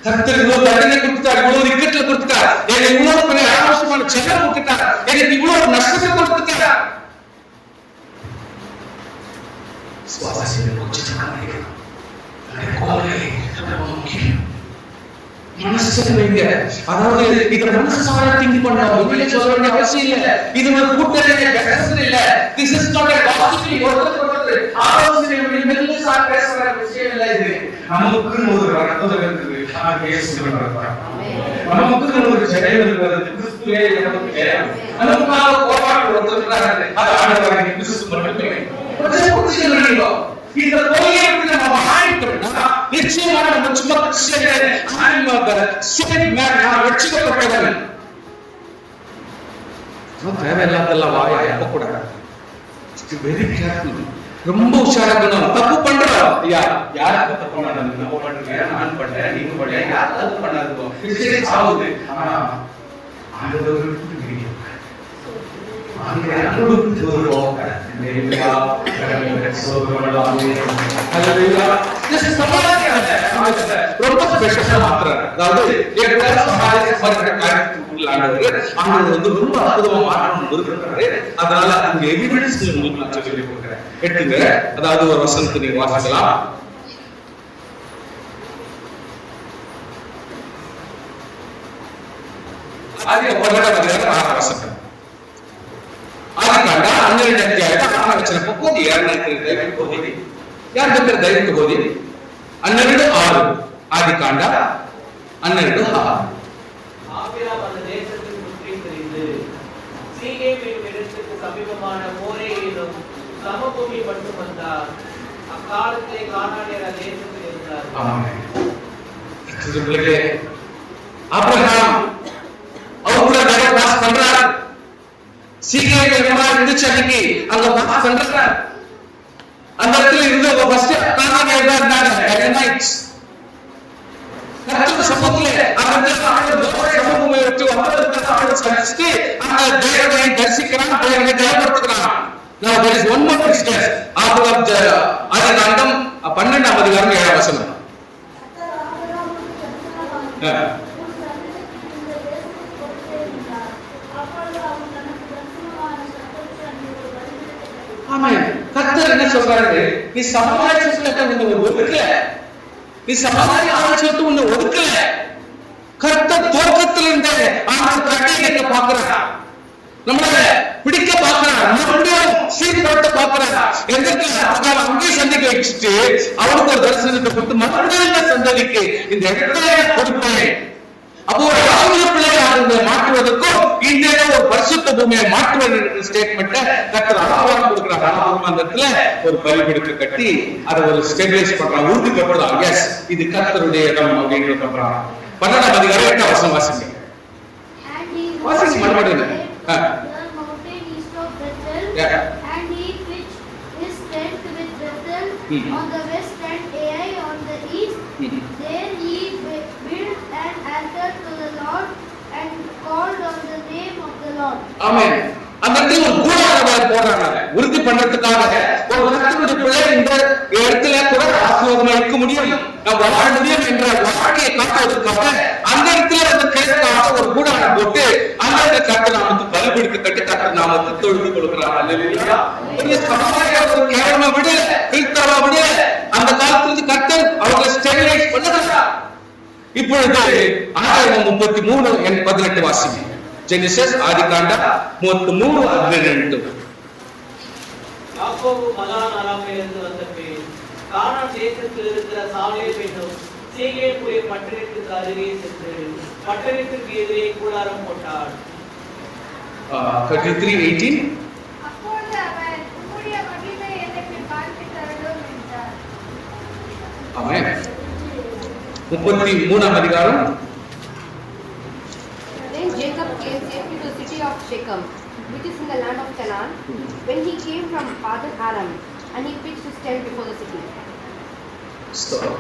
கர்த்தர் இவ்வளவு தண்டனை கொடுத்தார், இவ்வளவு இக்கட்டுல கொடுத்தார், எனக்கு இவ்வளவு பெரிய ஆலோசமான செலவு கொடுத்தார், எனக்கு இவ்வளவு நஷ்டத்தை கொடுத்தார். சுவாசியை கொஞ்சம் கவனிக்கணும். மனசு வைங்க. அதாவது இத மனசார திங்க் பண்ணணும். வெளியே சொல்ல வேண்டிய அவசியம் இல்ல. இது ஒரு கூட்டணிய பேசுறது இல்ல. This is not a gossiping ஒருத்தர் ஆலோசனை மெல்ல சார் பேசுற விஷயம் இல்ல. இது நமக்கு ஒரு ரத்தம் இருக்குது. நான் பேசுறேன். நமக்கு ஒரு ஜெயம் இருக்குது. கிறிஸ்துவே நமக்கு நமக்காக போராட ஒருத்தர் அது ஆண்டவராகிய கிறிஸ்து மட்டுமே. கொஞ்சம் புரிஞ்சுக்கிறீங்களோ? இந்த தொழிலை நம்ம ஆயிட்டோம்னா நிச்சயமாக நம்ம சும்மா ரட்சிக்கப்பட்டவன். தேவையில்லாதெல்லாம் வாயை அப்பக்கூடாது. Very careful. ரொம்ப உஷாரா இருக்கணும். தப்பு பண்றோம். யார் தப்பு பண்ணாத? நம்ம பண்றீங்க, நான் பண்றேன், நீங்க பண்றீங்க. யார் தப்பு பண்ணாதோ இது சாவுது. ஆனா ஆண்டவருக்கு தெரியும். ஆண்டவருக்கு வருவோம். ரொம்ப ஸ்பெஷலா மாத்துறாரு. அதாவது ரொம்ப அற்புதமா மாற்றணும் இருக்கிறாரு. அதனால அந்த எவிடன்ஸ் உங்களுக்கு சொல்லி கொடுக்குறேன். எடுத்துங்க. அதாவது ஒரு வசனத்தை நீங்க வாசிக்கலாம். அந்த இடத்துல இருந்து ஃபர்ஸ்ட் தரிசிக்கிறான். Now there is one more instance out of the Adikandam 12ஆம் அதிகாரம் 7ஆம் வசனம். ஆமென். கர்த்தர் என்ன சொல்றாரு? நீ சமாதானத்தை உன்னை ஒதுக்கல. நீ சமாதானத்தை உன்னை ஒதுக்கல. கர்த்தர் தோற்றத்தில் இருந்த ஆண்டவர் கட்டளையை பார்க்கிறார். நம்மள பிடிக்க பார்க்கிறார். மறுபடியும் சீர்படுத்த பார்க்கிறார். எங்களுக்கு அங்கே சந்திக்க வச்சுட்டு அவனுக்கு ஒரு தரிசனத்தை கொடுத்து மறுபடியும் சந்ததிக்கு இந்த இடத்துல கொடுப்பேன். அப்போ ஒரு ராஜ்ய பிள்ளையாக மாற்றுவதற்கும் இந்த ஒரு பரிசுத்த பூமியை மாற்றுவதற்கு ஸ்டேட்மெண்ட் கர்த்தர் ஆதாரம் கொடுக்கிறார். அந்த இடத்துல ஒரு பலிபீடத்தை கட்டி அதை ஒரு ஸ்டெபிலைஸ் பண்றாங்க, உறுதிப்படுறாங்க. எஸ், இது கர்த்தருடைய இடம் அப்படின்னு சொல்றாங்க. 12ஆம் அதிகாரம் 8ஆம் வசனம் வாசிங்க. வாசிங்க மறுபடியும். The mountain east of Bethel, and he pitched his tent with Bethel on the west and Ai on the east. There he built an altar to the Lord and called on the name of the Lord. Amen. அந்த இடத்துல ஒரு கூடாரம் போடுறாங்க உறுதி பண்றதுக்காக. ஒரு கர்த்தருடைய பிள்ளை இந்த இடத்துல கூட ஆசீர்வாதமா இருக்க முடியும், நான் வாழ முடியும் என்ற வாழ்க்கையை காட்டுவதற்காக அந்த இடத்துல அந்த கேட்காக ஒரு கூடாரம் போட்டு அந்த கர்த்தர் நாமத்தை பலிபீடத்தை கட்டி கர்த்தர் நாமத்தை தொழுது கொடுக்கிறார். அல்லேலூயா. ஒரு சமாதான ஒரு கேரளமா விட கிறிஸ்தவா விட அந்த காலத்துல கர்த்தர் அவங்களை ஸ்டெபிலைஸ் பண்ணுகிறார். இப்பொழுது 18 வாசிங்க. ஜெனிசிஸ் ஆதிகாண்டம் 33:12. யாக்கோபு மகான் ஆராமிலிருந்து வந்த பின் கானான் தேசத்தில் இருக்கிற சாலேம் என்னும் சீகேமுடைய பட்டணத்துக்கு அருகே சென்று பட்டணத்திற்கு எதிரே கூடாரம் போட்டார். 33:18. அப்பொழுது அவர் உம்முடைய மகிமை எனக்கு காண்பித்து அருளும் என்றார். ஆமென். 33ஆம் அதிகாரம். Then Jacob came safely to the city of Shechem, which is in the land of Canaan, when he came from Padan Aram, and he pitched his tent before the city. Stop.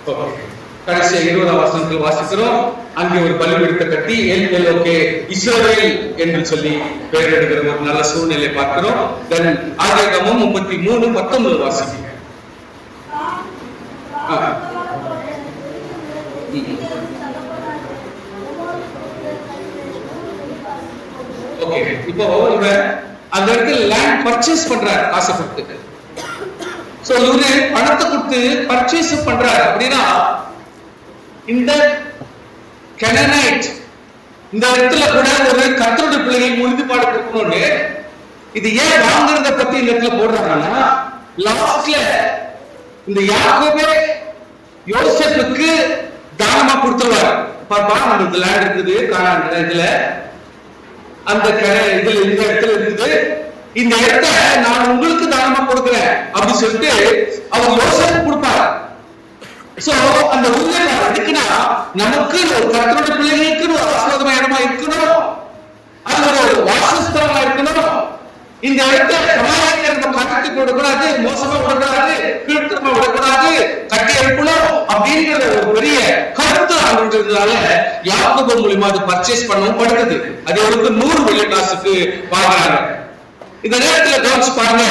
கடைசியா 20ஆம் வசனத்தில் வாசிக்கிறோம், அங்கே ஒரு பலிபீடத்தை கட்டி okay இஸ்ரவேல் என்று சொல்லி பெயர் எடுக்கிற ஒரு நல்ல சூழ்நிலை பார்க்கிறோம். தென் ஆதியாகமம் 33:19 வாசிக்கிறோம். ஓகே, இப்போ இவர் அந்த இடத்துல லேண்ட் பர்ச்சேஸ் பண்றார் ஆசைப்பட்டு. சோ இவரு பணத்தை கொடுத்து பர்ச்சேஸ் பண்றாரு அப்படின்னா இந்த கனானைட் இந்த இடத்துல கூட ஒரு கர்த்தருடைய பிள்ளைகள் உறுதிப்பாடு கொடுக்கணும்னு இது ஏன் வாங்குறத பத்தி இந்த இடத்துல போடுறாங்கன்னா, லாஸ்ட்ல இந்த யாக்கோபே யோசேப்புக்கு தானமா கொடுத்துருவாரு. பாப்பா நம்மளுக்கு லேண்ட் இருக்குது கானான் இதுல, அந்த இதுல இந்த இடத்துல இருக்குது, இந்த இடத்த நான் உங்களுக்கு தானமா கொடுக்கிறேன் அப்படின்னு சொல்லிட்டு அவர் யோசேப்பு கொடுப்பார். சோ அந்த உண்மையில இருக்குன்னா நமக்கு ஒரு கர்த்தருடைய பிள்ளைகளுக்கு ஒரு ஆசீர்வாதமான இடமா இருக்கணும், அது ஒரு வாசஸ்தலமா இருக்கணும். இந்த இடத்தை சமாளிக்க நம்ம கட்டி கொடுக்கூடாது, மோசமா விடக்கூடாது, கீழ்த்தரமா விடக்கூடாது, கட்டி எழுப்பணும் அப்படிங்கிற ஒரு பெரிய கருத்து அப்படின்றதுனால யாக்கோபு மூலமா அது பர்ச்சேஸ் பண்ணவும் படுது. அது அவருக்கு 100 வெள்ளி காசுக்கு வாங்குறாங்க. இந்த நேரத்துல கவனிச்சு பாருங்க,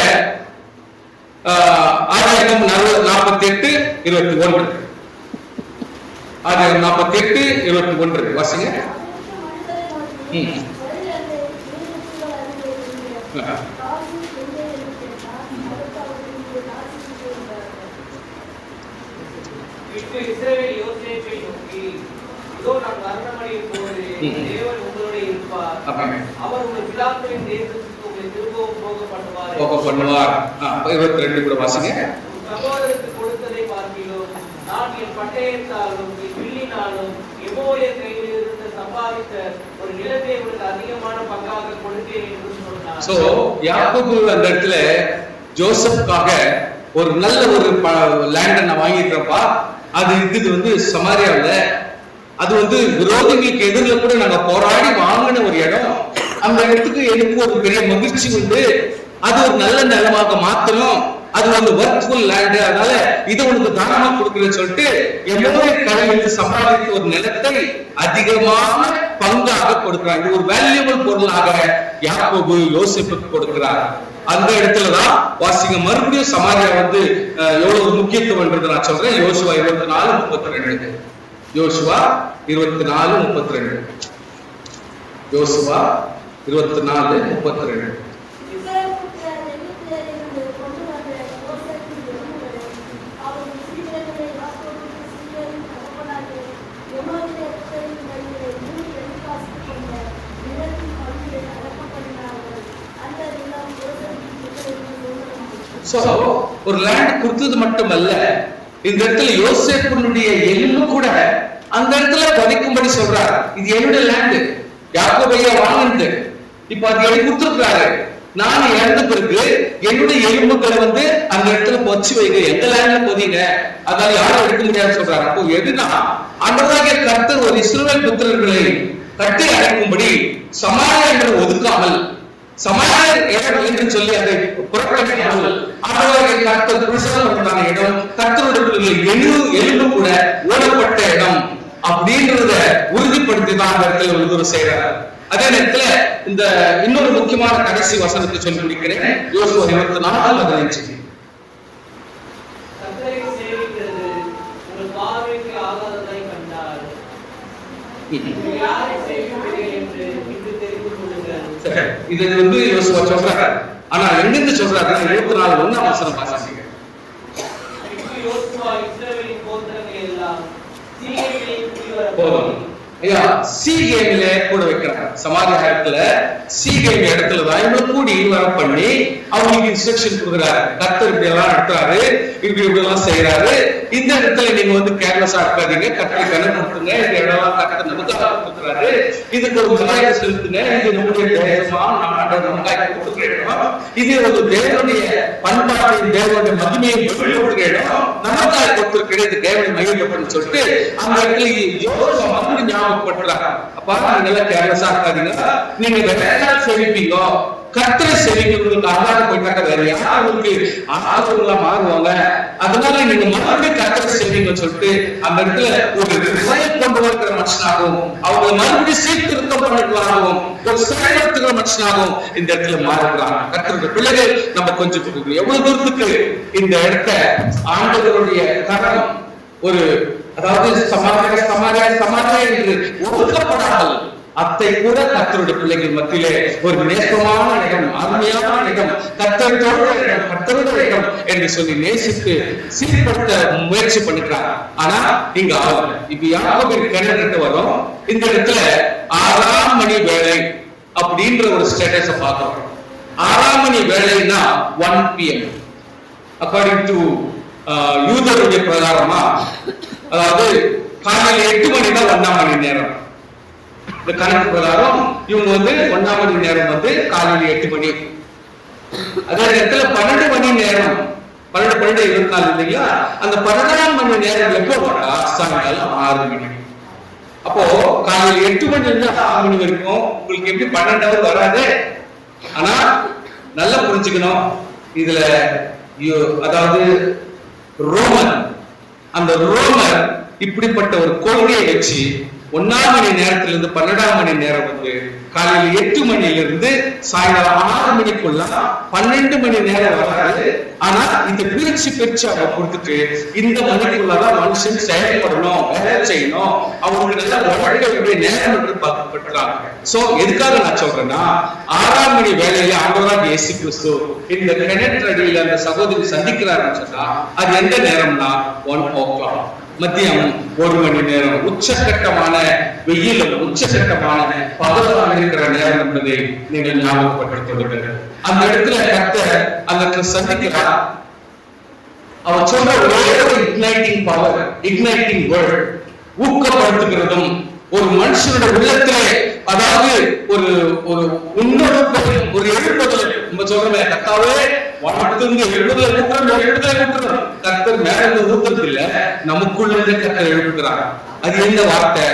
ஆதியாகமம் 48:21. ஆதியாகமம் 48:21 வாசிங்க. இஸ்ரவேல் யோசேப்பை நோக்கி, இதோ நான் மரணமடையும் போது தேவன் உங்களோட இருப்பார், அவர் உங்கள் பிதாக்களின் தேசத்துக்கு உங்களை திரும்பவும் போக பண்ணுவார். 22 கூட வாசிங்க. சகோதரருக்கு கொடுத்ததை பார்க்கிலும் நான் என் பட்டயத்தாலும் என் வில்லினாலும் எமோரியர் கையில் இருந்து சம்பாதித்த ஒரு நிலத்தை உங்களுக்கு அதிகமான பங்காக கொடுத்தேன் என்று சொன்னார். சோ யாக்கோபு அந்த இடத்துல ஜோசப்காக ஒரு நல்ல ஒரு லேண்ட் நான் வாங்கிட்டேன்ப்பா, அது இது சமாரியாவில், அது விரோதிகளுக்கு எதிரில் கூட நாங்க போராடி வாங்கின ஒரு இடம். அந்த இடத்துக்கு எனக்கு ஒரு பெரிய மகிழ்ச்சி உண்டு, அது ஒரு நல்ல நிலமாக மாத்தணும், அது ஒர்க்ஃபுல் லேண்ட், அதனால இதை உனக்கு தானமா கொடுக்குறேன்னு சொல்லிட்டு எல்லோருடைய கையில் சம்பாதித்த ஒரு நிலத்தை அதிகமான பங்காக கொடுக்கிறாங்க. ஒரு வேல்யூபிள் பொருளாக யாக்கோபு யோசேப்புக்கு கொடுக்கிறார். அந்த இடத்துலதான் வாசிங்க மறுபடியும் சமாரியா எவ்வளவு முக்கியத்துவம்ன்றது நான் சொல்றேன். யோசுவா 24:32. யோசுவா 24:32. யோசுவா 24:32. ஒரு லேண்ட் கொடுத்தது மட்டுமல்ல, இந்த இடத்துல யோசேப்புனுடைய எலும்பு கூட அந்த இடத்துல பதிக்கும்படி சொல்றாரு. இது என்னுடைய லேண்ட், யாக்கோபையா வாங்கினது, இப்ப அது எனக்கு கொடுத்துருக்காரு. நான் இறந்த பிறகு என்னுடைய எலும்புகளை அந்த இடத்துல பொச்சு வைங்க, எந்த லேண்ட்ல போதீங்க, அதனால யாரும் எடுக்க முடியாதுன்னு சொல்றாரு. அப்போ எதுனா அன்றதாக கர்த்தர் ஒரு இஸ்ரவேல் புத்திரர்களை கட்டி அழைக்கும்படி சமாரியா என்று ஒதுக்காமல், சமாரியா என்று சொல்லி அதை புறக்கணிக்காமல் இடம், கர்த்தருடைய எலும்பு கூட ஓடப்பட்ட இடம் அப்படின்றத உறுதிப்படுத்தி தான் அந்த இடத்துல ஒரு செய்யறார். அதே நேரத்துல இந்த இன்னொரு முக்கியமான கடைசி வசனத்தை சொல்லி முடிக்கிறேன். யோசுவா 24:15. இது யோசுவா சொல்றாரு. ஆனா எங்கிருந்து சொல்றாரு? 24:1 வசனம் வாசிங்க. சீகேமிலே கூட வைக்கிறாங்க. சமாதானத்துல சீகேம் இடத்துல தான் இவங்க கூடி வர பண்ணி அவங்களுக்கு இன்ஸ்ட்ரக்ஷன் கொடுக்குறாரு. கர்த்தர் இப்படி எல்லாம் நடத்துறாரு, இப்படி எல்லாம் செய்யறாரு. இந்த இடத்துல நீங்க கேர்லெஸ்ஸா இருக்காதீங்க, கர்த்தரை கனப்படுத்துங்க, இந்த இடம் கர்த்தர் நமக்காக கொடுக்குறாரு, இதுக்கு ஒரு மரியாதை செலுத்துங்க, இது நம்முடைய தேசமா, நமக்காக கொடுக்குற இடம், இது ஒரு தேவனுடைய பண்பாட்டையும் தேவனுடைய மகிமையை வெளிப்படுத்துகிற இடம், நமக்காக கொடுத்திருக்கிற இது தேவனை மகிழ்ச்சிப்படும் சொல்லிட்டு அந்த இடத்துல ஞாபகப்படுத்துறாங்க. அப்பா நீங்க எல்லாம் கேர்லெஸ்ஸா இருக்காதீங்க, நீங்க வேற சேமிப்பீங்க, கர்த்தரை சேவிக்கிறவங்களுக்கு ஆகாத போயிட்டாக்க வேற யாரும் உங்களுக்கு ஆதரவுகளா மாறுவாங்க. அதனால நீங்க மறுபடியும் கர்த்தரை சேவிங்கன்னு சொல்லிட்டு அந்த இடத்துல ஒரு ரிவைவல் கொண்டு வருகிற மனுஷனாகவும் அவங்க மறுபடியும் சீர்திருத்தம் பண்ணுறவங்களாகவும் ஒரு செயல்படுத்துகிற மனுஷனாகவும் இந்த இடத்துல மாறுகிறாங்க. கர்த்தருடைய பிள்ளைகள் நம்ம கொஞ்சம் எவ்வளவு தூரத்துக்கு இந்த இடத்த ஆண்டவருடைய கரம் ஒரு அதாவது சமாதான என்று ஒதுக்கப்படாமல் அத்தை கூட கர்த்தருடைய பிள்ளைகள் மத்தியிலே ஒரு நேசமான இடம், அருமையான இடம், கர்த்தருடைய இடம் என்று சொல்லி நேசித்து சீர்படுத்த முயற்சி பண்ணிக்கிறாங்க. ஆனா இங்க இப்ப யாக்கோபின் கிணறு வரும். இந்த இடத்துல 6ஆம் மணி வேலை அப்படின்ற ஒரு ஸ்டேட்டஸ பார்க்கிறோம். 6ஆம் மணி வேலைன்னா 1 PM அக்கார்டிங் டு யூதருடைய பிரகாரமா, அதாவது காலையில் 8 மணி தான் 1ஆம் மணி நேரம். இந்த கணக்கு பிரகாரம் இவங்க 1ஆம் மணி நேரம் காலையில் 8 மணி. அதே நேரத்துல 12 மணி நேரம் 12 24 இல்லைங்களா, அந்த 12ஆம் மணி நேரம் எப்போ சாயங்காலம் 6 மணி. அப்போ காலையில் 8 மணி இருந்து 6 மணி வரைக்கும் உங்களுக்கு எப்படி 12 ஹவர் வராது. ஆனா நல்லா புரிஞ்சுக்கணும், இதுல அதாவது ரோமர் அந்த ரோமர் இப்படிப்பட்ட ஒரு கொள்கையை வச்சு 1ஆம் மணி நேரத்திலிருந்து 12ஆம் மணி நேரம் காலையில் 8 மணியிலிருந்து சாயங்காலம் 6 மணிக்குள்ள 12 மணி நேரம் வராது. ஆனா இந்த பிரிச்சு அவங்க கொடுத்துட்டு இந்த மணிக்குள்ளதான் மனுஷன் செயல்படணும், வேலை செய்யணும், அவங்களுக்கு நல்லா வாழ்க்கை நேரம் என்று பார்க்கப்படுறாங்க. சோ எதுக்காக நான் சொல்றேன்னா, 6ஆம் மணி வேலையில ஆண்டவராகிய இயேசு கிறிஸ்து இந்த கிணற்றடியில அந்த சகோதரி சந்திக்கிறாருன்னு சொன்னா அது எந்த நேரம்னா 1 o'clock மதியம் 1 மணி நேரம். உச்சகட்டமான வெயிலும் உச்சகட்டமான பகலாக இருக்கிற நேரம் என்பதை நீங்கள் ஞாபகப்படுத்திக் அந்த இடத்துல கர்த்தர் அந்த சந்திக்கிறார். அவர் சொல்ற ஒரே இக்னைட்டிங் பவர், இக்னைட்டிங் வேர்ட், ஊக்கப்படுத்துகிறதும் ஒரு மனுஷனுடைய உள்ளத்திலே அதாவது ஒரு ஒரு உன்னதத்தையும் ஒரு எழுப்புதல் நம்ம சொல்றோமே, கர்த்தாவே வானத்திலிருந்து எழுப்புதல் ஊற்றுறோம். கர்த்தர் மேல இருந்து ஊத்துறது இல்ல, நமக்குள்ள இருந்து கர்த்தர் எழுப்புகிறார். அது எந்த வார்த்தை?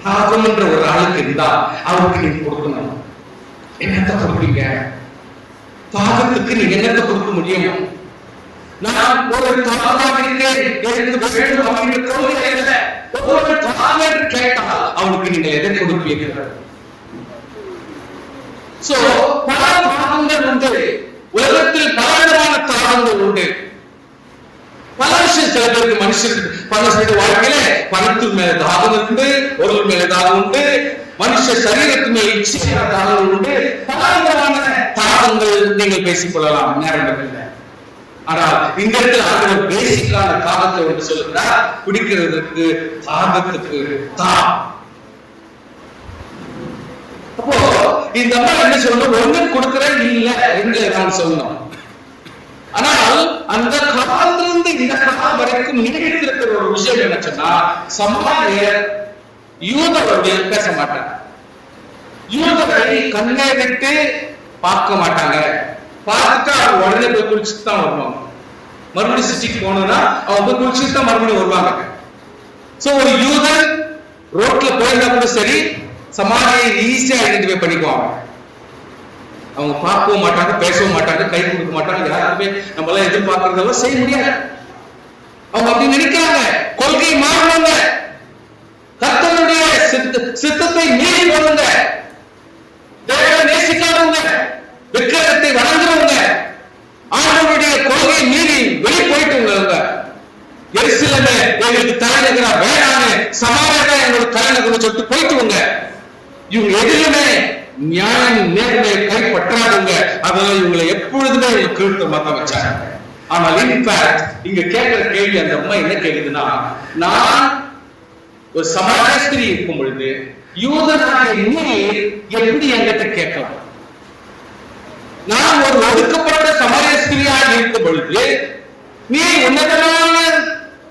தாகம் என்ற ஒரு ஆளுக்கு இருந்தா அவருக்கு நீங்க கொடுக்கணும். என்னத்தை கொடுப்பீங்க? தாகத்துக்கு நீங்க என்னத்தை கொடுக்க முடியும்? நான் ஒரு அவனுக்கு நீங்க எதை கொடுப்பீங்க? சோ பல தாகங்கள் உண்டு உலகத்தில், பலவிதமான தாகங்கள் உண்டு. பல விஷயம் சில பேருக்கு மனுஷனுக்கு பல வாழ்க்கையில பணத்தின் மேல தாகம் உண்டு, பொருள் மேல தாகம் உண்டு, மனுஷ சரீரத்து மேல இச்சையான தாகம் உண்டு. பலவிதமான தாகங்கள் நீங்கள் பேசிக் கொள்ளலாம், நேரம் இல்லை. ஆனால் இந்த இடத்துல ஆண்டவர் பேசிக்கான தாகத்தை ஒன்று சொல்லுகிறார், குடிக்கிறதுக்கு தாகத்துக்கு அப்போ இந்த அம்மா என்ன சொல்லணும்? ஒண்ணு கொடுக்கிறேன் இல்ல என்று நான் சொல்லணும். ஆனால் அந்த காலத்திலிருந்து இந்த காலம் வரைக்கும் நீடித்திருக்கிற ஒரு விஷயம் என்ன சொன்னா, சமாரியர் யூதருடைய பேச மாட்டாங்க, யூதரை கண்ணை விட்டு பார்க்க மாட்டாங்க. பார்த்துட்டு அவங்க உடனே போய் குளிச்சுட்டு தான் வருவாங்க. மறுபடியும் சிட்டிக்கு போனோம்னா அவங்க போய் குளிச்சுட்டு தான் மறுபடியும் வருவாங்க. சோ ஒரு யூதன் ரோட்ல போயிருந்தா கூட சரி, சமாரியை ஈஸியா ஐடென்டிஃபை பண்ணிக்குவாங்க. அவங்க பார்க்கவும் மாட்டாங்க, பேசவும் மாட்டாங்க, கை கொடுக்க மாட்டாங்க, யாருக்குமே நம்மளால எதிர்பார்க்கறதெல்லாம் செய்ய முடியாது. அவங்க அப்படி நினைக்கிறாங்க, கொள்கை மாறுவாங்க, கர்த்தருடைய சித்தத்தை மீறி போடுங்க, தேவனை நேசிக்காதவங்க, விக்கிரகத்தை வணங்குறவங்க, ஆண்டவருடைய கொள்கையை மீறி வெளியே போயிட்டு எருசலேமே எங்களுக்கு தலைநகரா வேணான்னு, சமாரியா எங்களுக்கு தலைநகரம் சொல்லிட்டு போயிட்டுவங்க. இவங்க எதிலுமே நியாயம் நேர்மையை கைப்பற்றாதவங்க. அதனால இவங்களை எப்பொழுதுமே கீழ்த்த மாத்த வச்சாங்க. ஆனால் இன்ஃபேக்ட் இங்க கேட்கிற கேள்வி அந்த அம்மா என்ன கேக்குதுன்னா, நான் ஒரு சமாஜஸ்திரி இருக்கும் பொழுது யூதனாக நீ எப்படி என்கிட்ட கேட்கலாம்? நான் ஒரு ஒதுக்கப்பட்ட சமாஜஸ்திரியாக இருக்கும் பொழுது நீ உன்னதமான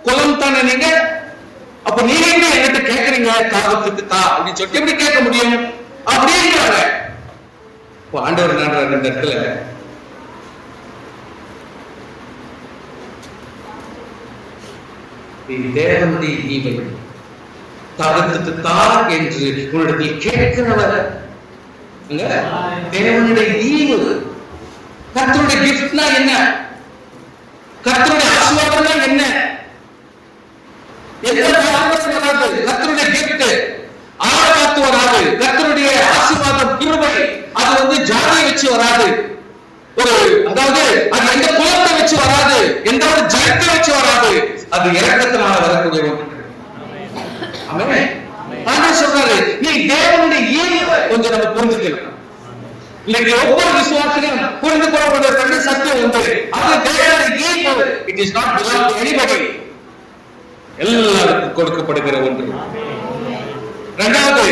குலம் தானே நீங்க, அப்ப நீங்க என்ன என்கிட்ட கேட்கறீங்க? தாகத்துக்கு தா அப்படின்னு சொல்லிட்டு எப்படி கேட்க முடியும் அப்படிங்கிறாங்க. ஆண்டவர் நாடுற இந்த இடத்துல தேவனுடைய ஈவை தகர்த்து தார் என்று உன்னிடத்தில் கேட்கிறவர் தேவனுடைய ஈவு. கர்த்தருடைய கிஃப்ட்னா என்ன? கர்த்தருடைய ஆசீர்வாதம்னா என்ன? கர்த்தருடைய கிஃப்ட் ஆராய்த்து வராது. கர்த்தருடைய ஆசீர்வாதம் கிருபை அது ஜாதியை வச்சு வராது. அதாவது அது எந்த குலத்தை வச்சு வராது, எந்த ஒரு ஜனத்தை வச்சு வராது. அது இரக்கத்தினால வரக்கூடிய ஒன்று. ஆமென். ஆண்டவர் சொல்றாரு, நீ தேவனுடைய ஈவை கொஞ்சம் நம்ம புரிஞ்சுக்கணும். இன்னைக்கு ஒவ்வொரு விசுவாசியும் புரிந்து கொள்ளக்கூடிய ரெண்டு சத்தியம் உண்டு. அது தேவனுடைய ஈவு. It is not belong to anybody. எல்லாருக்கும் கொடுக்கப்படுகிற ஒன்று. இரண்டாவது,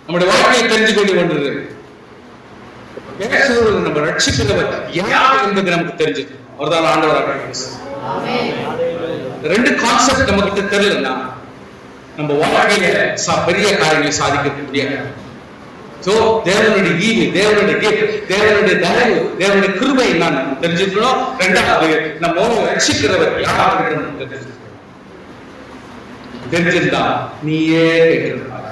நம்முடைய வாழ்க்கையை தெரிஞ்சு கொண்டு ஒன்று, நம்ம ரட்சிக்கிறவர் யார் என்பது நமக்கு தெரிஞ்சது. அவர்தான் ஆண்டவராக. ரெண்டு கான்செப்ட் நம்ம கிட்ட தெரியலன்னா நம்ம வாழ்க்கையில பெரிய காரியங்களை சாதிக்க முடியாது. தேவனுடைய ஈவு, தேவனுடைய கிஃப்ட், தேவனுடைய தயவு, தேவனுடைய கிருபை நான் தெரிஞ்சுக்கணும். ரெண்டாவது, நம்ம ரட்சிக்கிறவர் யார் என்று தெரிஞ்சிருந்தா நீயே கேட்டிருப்பார்.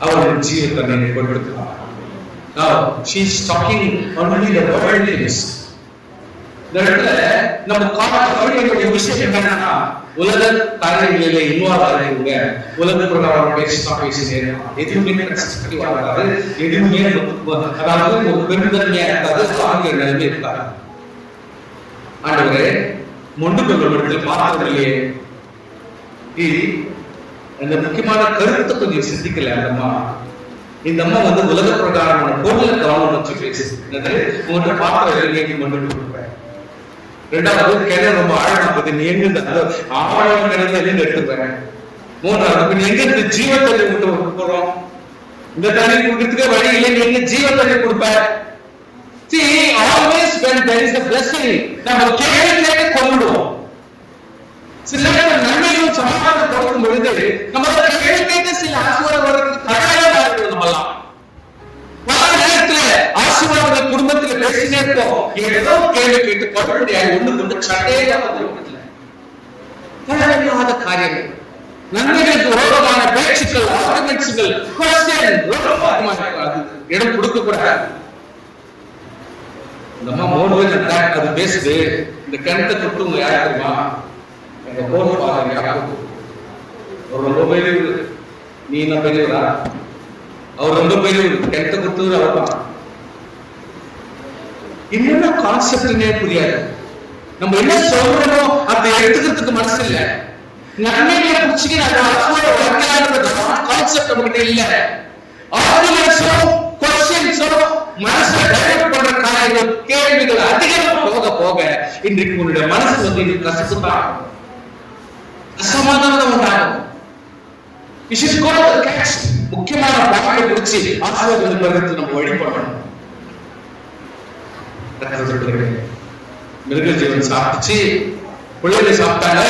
அவர் ஜீவத்தை கொடுத்திருப்பார். Now she is talking only the worldly things. நம்ம காணக்கூடிய விஷயம் என்னன்னா, உலக காரியங்களிலே இன்வால்வ் ஆகிறவங்க உலக பிரகாரம் பேசினேன், எதுவுமே ரெஸ்பெக்டிவ் ஆகாது, எதுவுமே அதாவது ஒரு பெருந்தன்மையா இருக்காது, ஆகிய நிலைமை இருக்காது. ஆண்டவரே, மொண்டு கொள்ளும் பார்த்ததில்லையே. அந்த முக்கியமான கருத்தை கொஞ்சம் சிந்திக்கல. இந்த அம்மா உலக பிரகாரமான பொருளை கவனம் வச்சு பேசுறது. உங்கள்கிட்ட பார்த்து மொண்டு கொடுப்பேன். ரெண்டாவது, கிணறு ரொம்ப ஆழமாக்குது, நீ எங்க ஆழம் கிணறு எடுத்துப்பேன். மூன்றாவது, நீ எங்க ஜீவ தண்ணி விட்டு போறோம், இந்த தண்ணி கொடுக்கறதுக்கு வழி இல்லை, நீ எங்க ஜீவ தண்ணி கொடுப்ப. See, always when there is a blessing, நம்ம கேட்க கொள்ளுவோம். சில நன்மைகளும் சமாதானம் கொடுக்கும் பொழுது நம்ம கேட்க சில ஆசீர்வாதம் வர்றதுக்கு தடையாக இருக்கிறது. நம்மலாம் பல நேரத்துல ஆசீர்வாதம் குடும்பத்துல பேசினே இருப்போம், ஏதோ கேள்வி கேட்டு கொள்ள முடியாது, ஒண்ணு கொண்டு சண்டையே தேவையில்லாத காரியங்கள், நன்மைகளுக்கு விரோதமான பேச்சுக்கள், ஆர்குமெண்ட்ஸ்கள், இடம் கொடுக்க கூடாது. இந்த அம்மா 3 பேர் அது பேசுது. இந்த கிணத்தை தொட்டு யார் தெரியுமா? எங்க போன் பாருங்க. அவர் ரொம்ப பெரியவர், நீ என்ன பெரியவரா? அவர் ரொம்ப பெரியவர், கிணத்தை கொடுத்தவர் அவர்தான். என்னென்ன கான்செப்ட்னே புரியாது. நம்ம என்ன சொல்றோமோ அதை எடுத்துக்கிறதுக்கு மனசு இல்ல. நன்மைகளை புடிச்சுக்கிட்டு கான்செப்ட் நம்மகிட்ட இல்ல. ஆர்குமெண்ட்ஸோ क्वेश्चंसோ மனசை டைவர்ட் பண்ற காரியங்கள், கேள்விகள் அதிகமா போக போக இன்றைக்கு உன்னுடைய மனசு இது கசப்புதான், அசமாதானம் உண்டாகும். முக்கியமான பாட்டை குறிச்சு ஆசீர்வாதம் பெறுவதற்கு நம்ம வழிபடணும். மிருக ஜீவன் சாப்பிட்டுச்சு, பிள்ளைகளை சாப்பிட்டாங்க,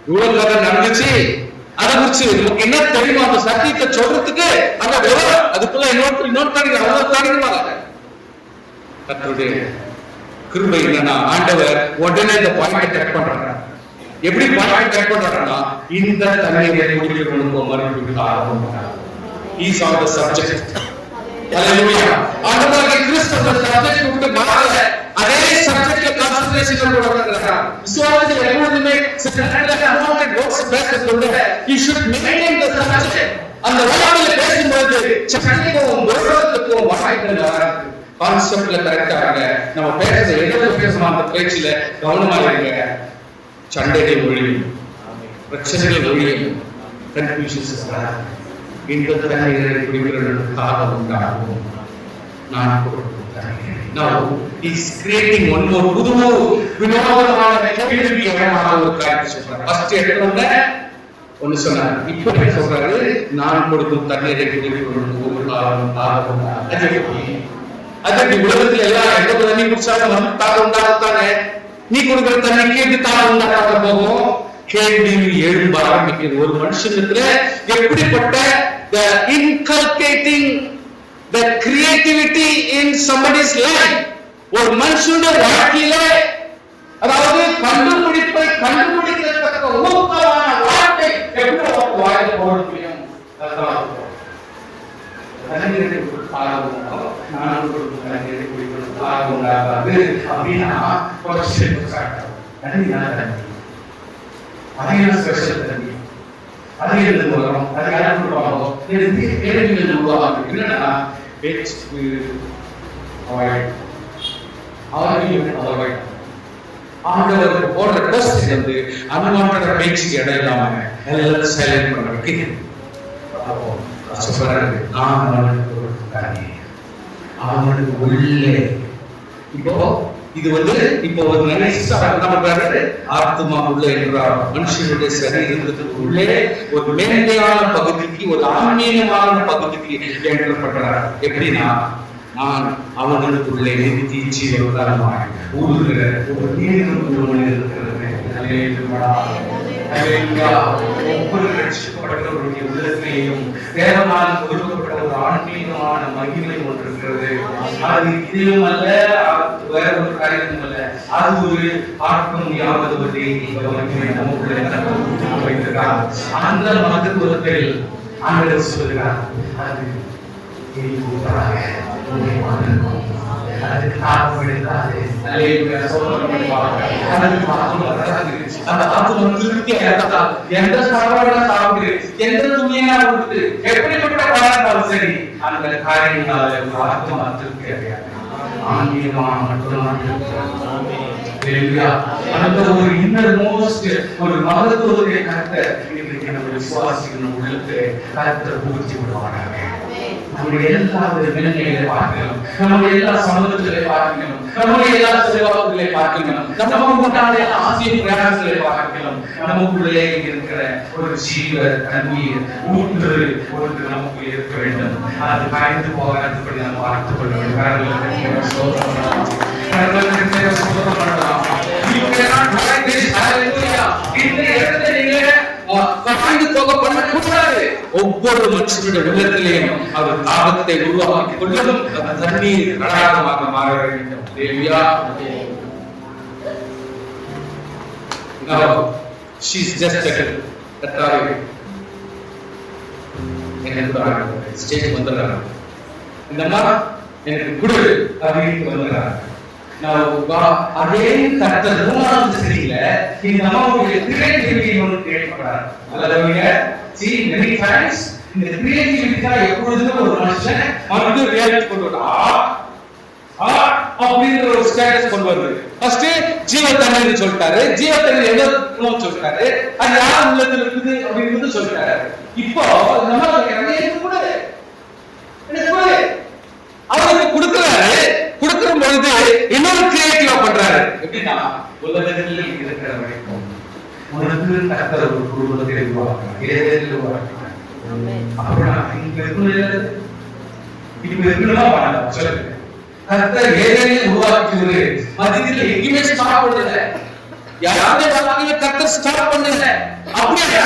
இவ்வளவு கதை நடந்துச்சு. அதை குறிச்சு நமக்கு என்ன தெரியுமா? அந்த சத்தியத்தை சொல்றதுக்கு அந்த விவரம் அதுக்குள்ள இன்னொரு கர்த்தருடைய கிருபை என்னன்னா, ஆண்டவர் உடனே இந்த பாயிண்ட் கட் பண்றாங்க. எப்படி பாயிண்ட் கட் பண்றாங்கன்னா, இந்த தண்ணீரை குடிக்கிறவனுக்கு மறுபடியும் இஸ் ஆன் தி சப்ஜெக்ட். ஹalleluya. ஆண்டவராகிய கிறிஸ்து அந்த சப்ஜெக்ட் விட்டு மாறல, அதே சப்ஜெக்ட்ல கான்சென்ட்ரேஷன் பண்றாங்க. விசுவாசத்தில் எப்பவுமே அமௌண்ட் ஒர்க்ஸ் பேசுறதுல you should maintain the subject. அந்த வார்த்தையில பேசும்போது சக்திக்கும் விரோதத்துக்கும் வாய்ப்புகள் வராது. கான்செப்ட்ல கரெக்டா இருங்க. நம்ம பேசுறது எதை பேசணும் அந்த பேச்சுல கவனமா இருங்க. சண்டைகள் ஒழியும், பிரச்சனைகள் ஒழியும், கன்ஃபியூஷன்ஸ் வராது. இந்த தண்ணீரை குடிக்கிறவர்களுக்காக உண்டாகும். நான் கொடுக்கிறேன். Now he is creating one more புது வினோதமான கேள்விக்கு இடமான ஒரு காரியத்தை சொல்றார். ஃபர்ஸ்ட் எடுத்தோம்னா ஒன்னு சொன்னார், இப்போ என்ன சொல்றாரு? நான் கொடுக்கும் தண்ணீரை குடிக்கிறவர்களுக்கு ஒரு காலம் ஆகும். அது உலகத்துல எல்லாம் எந்த தண்ணி குடிச்சாலும் நமக்கு தாக்கம் உண்டாகத்தானே. நீ கொடுக்கிற தண்ணிக்கு எப்படி தாக்கம் உண்டாக போகும்? கேள்வி எழும்ப ஆரம்பிக்கிறது. ஒரு மனுஷனுக்கு எப்படிப்பட்ட the inculcating the creativity in somebody's life, ஒரு மனுஷனுடைய வாழ்க்கையில அதாவது கண்டுபிடிப்பை கண்டுபிடிக்கத்தக்க ஊக்கமான வார்த்தை எப்படி வாயில போட முடியும்? அதுதான் தண்ணீரை ஆகும், நானும் கொடுக்கும் தண்ணீரை குடிக்கணும் ஆகும் ஆகாது அப்படின்னா தண்ணி அதிக ஸ்பெஷல் தண்ணி அதிக வரும். அது யாரும் கொடுப்பாங்க கேள்விகள் உருவாகும். என்னன்னா ஆண்டவருக்கு போடுற டெஸ்ட் வந்து அன்வான்ட் பேச்சுக்கு இடம் இல்லாம எல்லாம் சைலண்ட் பண்ண வைக்கிறேன். அப்போ சொல்றாரு, நான் அவனுக்கு கொடுத்தானே, அவனுக்கு உள்ளே இப்போ இது வந்து இப்போ ஒரு நினைச்சு ஆத்மா உள்ள என்றார். மனுஷனுடைய சரீரத்துக்கு உள்ளே ஒரு மேன்மையான பகுதிக்கு, ஒரு ஆன்மீகமான பகுதிக்கு ஏற்றப்பட்டார். எப்படின்னா, நான் அவனுக்குள்ளே நிறுத்தி ஜீவகாலமாய் ஊறுகிற ஒரு நீர் இருக்கிறது. ஒவ்வொரு ரட்சிக்கப்பட்டவருடைய உள்ளத்திலேயும் தேவனால் கொடுக்கப்பட்ட ஒரு ஆன்மீகமான மகிமை ஒன்று இருக்கிறது. அது இதிலும் அல்ல, வேற ஒரு காரியமும் அல்ல. அது ஒரு பார்க்க முடியாத ஒரு தெய்வீக மகிமை நமக்குள்ள வைத்திருக்கிறார். அந்த மகத்துவத்தில் ஆண்டவர் சொல்கிறார், அது அதுக்கு தாக்கம் எடுக்காது. அந்த ஆத்மா திருப்தி எந்த சாப்பாடு சாப்பிடு, எந்த துணியா கொடுத்து, எப்படிப்பட்ட பழம் சரி, அந்த காரியங்களால ஒரு ஆத்மா திருப்தி அடையாது. ஆன்மீகமாக மட்டும்தான் அந்த ஒரு இன்னர் மோஸ்ட் ஒரு மகத்துவத்தை கருத்தை இன்றைக்கு நம்ம விசுவாசிக்கணும். உள்ளத்தை கருத்தை பூர்த்தி விடுவாங்க. நம்முடைய எல்லா நிலைமைகளை பார்க்கணும், நம்முடைய எல்லா சமூகத்திலே பார்க்கணும், நம்முடைய எல்லா செல்வாக்குகளை பார்க்கணும், நமக்கு ஆசிய பிரயாசங்களை பார்க்கணும். நமக்குள்ளே இருக்கிற ஒரு ஜீவ தண்ணீர் ஊற்று ஒன்று நமக்குள்ளே இருக்க வேண்டும். அது காய்ந்து போகாதபடி நாம் பார்த்துக் கொள்ள வேண்டும். ஒவ்வொரு மனுஷனுடைய உள்ளத்திலேயும் அவர் தாகத்தை உருவாக்கிக் கொள்ளவும் அந்த தண்ணீர் தடாகமாக மாற வேண்டும். She's just ஸ்டேஜ் வந்துடுறாங்க. இந்த மாதிரி எனக்கு குடு அப்படின்னு வந்துடுறாங்க. அதே கர்த்தர் மூணாவது சரியில்ல இந்த அம்மாவுடைய கிரியேட்டிவிட்டி ஒன்று கேட்கப்படாது. இந்த கிரியேட்டிவிட்டி தான் எப்பொழுதுமே ஒரு மனுஷன் வந்து ரியாக்ட் கொண்டு அப்படிங்கிற ஒரு ஸ்டேட்டஸ் கொண்டு வருது. ஃபர்ஸ்ட் ஜீவ தண்ணீர் சொல்லிட்டாரு, ஜீவ தண்ணீர் எந்த குணம் சொல்லிட்டாரு, அது யார் உள்ளத்துல இருக்குது அப்படின்னு சொல்லிட்டாரு. இப்போ நம்ம அவருக்கு கொடுக்கிறாரு. கொடுக்கிற பொழுது இன்னொரு கிரியேட்டிவா பண்றாரு. எப்படின்னா, உலகத்தில் இருக்கிற வரைக்கும் உனக்கு கர்த்தர் ஒரு குடும்பத்தை உருவாக்குறார். ஏதேனும் உருவாக்குறார். அப்படின்னா இங்க இருக்கணுமா வேண்டாம் சொல்லுங்க. கர்த்தர் ஏதேனும் உருவாக்குவது மத்தியில் எங்கேயுமே ஸ்டாப் பண்ணல. யாருடைய வாழ்க்கையில கர்த்தர் ஸ்டாப் பண்ணல. அப்படியே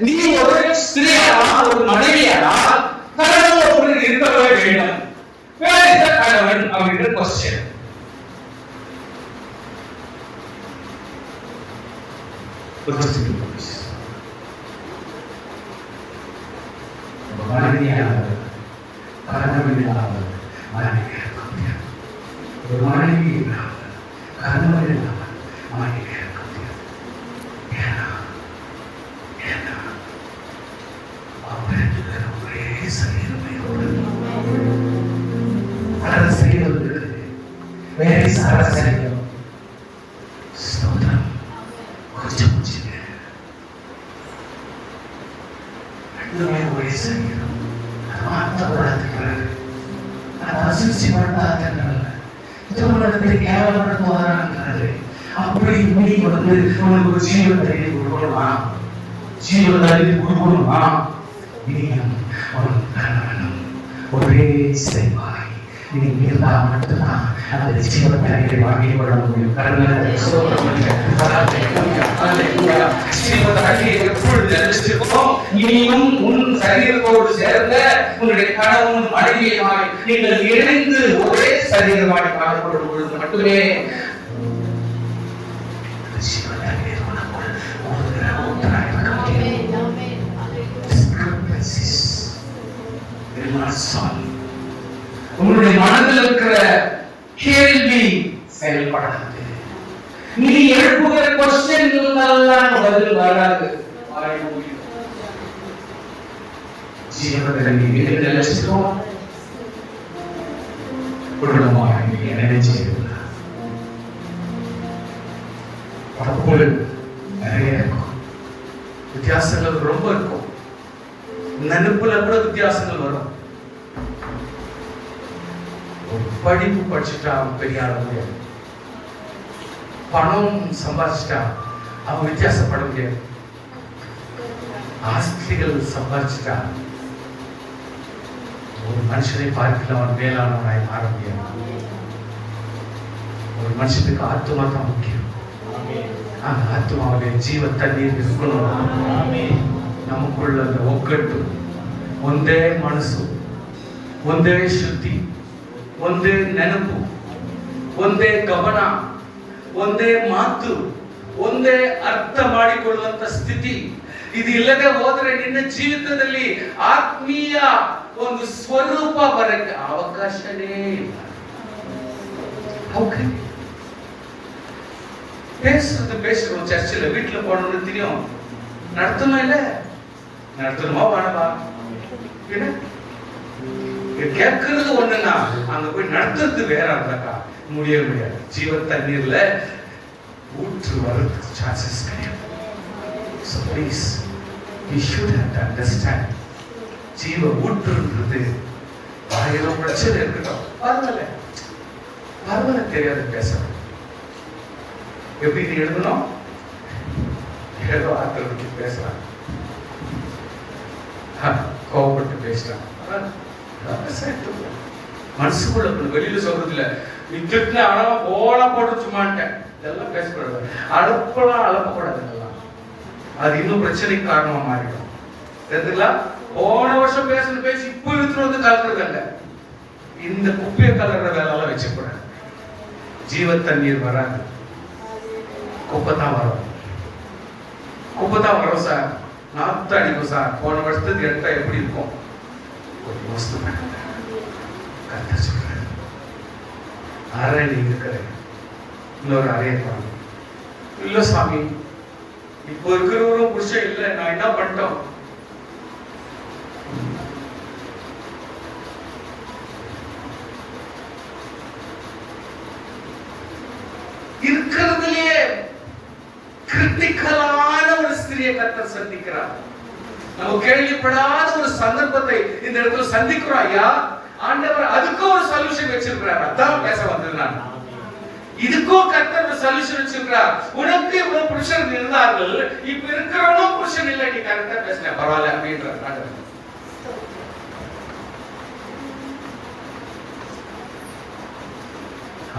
நீ ஒரு ஸ்திரீயா ஒரு மனைவியானா கணவன் ஒரு இருக்கவே வேண்டும். Where is the கணவன் அப்படிங்கிற கொஸ்டின். அப்படி வந்து உனக்கு ஒரு ஜீவத்தை கொடுக்கணுமா, ஜீவத்தை கொடுக்கணுமா, நீயும் உன் கணவனும் ஒரே செய்வாய். நீ இருந்தால் மட்டும்தான் அந்த ஜீவத்தை வாங்கி கொள்ள முடியும். இனியும் உன் சரீரத்தோடு சேர்ந்த உன்னுடைய கணவன் மனைவியுமாய் நீங்கள் இணைந்து ஒரே சரீரமாய் காணப்படும் பொழுது மட்டுமே ஜீவத்தை உங்களுடைய மனதில் இருக்கிற கேள்வி செயல்படாது. நீ எழுப்புகிற கொஸ்டின்லாம் பதில் வராது. ஜீவனை நிலைச்சிருக்கோம். குடும்பமாக இணைந்து செய்யலாம். தப்புகள் நிறைய இருக்கும், வித்தியாசங்கள் ரொம்ப இருக்கும். நினைப்புல கூட வித்தியாசங்கள் வரும். படிப்பு படிச்சுட்டா அவன் பெரிய ஆள முடியாது, பணம் சம்பாதிச்சுட்டா அவன் வித்தியாசப்பட முடியாது, ஆஸ்திகள் சம்பாதிச்சுட்டா ஒரு மனுஷனை பார்க்கல அவன் மேலானவனாய் மாற முடியாது. ஒரு மனுஷனுக்கு ஆத்மா தான் முக்கியம். அந்த ஆத்மாவுடைய ஜீவ தண்ணீர் இருக்கணும். நமக்குள்ள அந்த ಒಗ್ಗಟ್ಟು, ಒಂದೇ ಮನಸ್ಸು, ಒಂದೇ ಶುದ್ಧಿ, ಒಂದೇ ನೆನಪು, ಒಂದೇ ಗಮನ, ಒಂದೇ ಮಾತು, ಒಂದೇ ಅರ್ಥ ಮಾಡಿಕೊಳ್ಳುವಂತ ಸ್ಥಿತಿ ಇದು ಇಲ್ಲದೆ ಹೋದರೆ ನಿನ್ನ ಜೀವಿತದಲ್ಲಿ ಆತ್ಮೀಯ ಒಂದು ಸ್ವರೂಪ ಬರಕ್ಕೆ ಅವಕಾಶನೇ ಇಲ್ಲ. பேசுறோம் சர்ச்சில், வீட்டுல போனோம்னு தெரியும், நடத்தணும் இல்ல, நடத்தணுமா வேணவா? கேட்கறது ஒண்ணுன்னா அங்க போய் நடத்துறது வேற இருந்தாக்கா முடியாது. ஜீவ தண்ணீர்ல ஊற்று வர்றதுக்கு சான்சஸ் கிடையாது. So please, we should have to understand. ஜீவ ஊற்றுன்றது 1000 பிரச்சனை இருக்கட்டும், பரவாயில்ல தெரியாது பேசணும். எப்படி நீ எழுதணும், ஏதோ ஆத்திரத்துக்கு பேசலாம், கோவப்பட்டு பேசலாம், மனசுக்குள்ள வெளியில சொல்றது இல்ல. நீ திட்டின அளவா போல போட்டு சும்மாட்டேன், இதெல்லாம் பேசக்கூடாது. அழுப்பெல்லாம் அழப்பக்கூடாது. இதெல்லாம் அது இன்னும் பிரச்சனைக்கு காரணமா மாறிடும். தெரிஞ்சுங்களா? போன வருஷம் பேசுன பேசி இப்ப எடுத்துட்டு வந்து கலக்குறது இல்ல. இந்த குப்பையை கலர்ற வேலை எல்லாம் வச்சுக்கூடாது. ஜீவ தண்ணீர் வராது, குப்பைத்தான் வரும். குப்பைத்தான் வரும் சார், நாத்து அடிக்கும் சார். போன வருஷத்துக்கு எடுத்தா எப்படி இருக்கும்? ஒரு யோசனை பண்ணுங்க. கரெக்டா சொல்றேன். அரை நீங்க இருக்கிற இன்னொரு அறைய போகணும். இல்ல சாமி, இப்போ இருக்கிறவரும் புருஷன் இல்லை, நான் என்ன பண்ணிட்டோம்? இருக்கிறதுலயே கிரிட்டிக்கலான ஒரு ஸ்திரியை கர்த்தர் சந்திக்கிறார். நம்ம கேள்விப்படாத ஒரு சந்தர்ப்பத்தை இந்த இடத்துல சந்திக்கிறோம். ஐயா, ஆண்டவர் அதுக்கும் ஒரு சொல்யூஷன் வச்சிருக்கிறார். அதான் பேச வந்தது நான். இதுக்கும் கர்த்தர் ஒரு சொல்யூஷன் வச்சிருக்கிறார். உனக்கு இவ்வளவு புருஷன் இருந்தார்கள், இப்ப இருக்கிறவனும் புருஷன் இல்லை, நீ கரெக்டா பேசுற, பரவாயில்ல அப்படின்றார் ஆண்டவர்.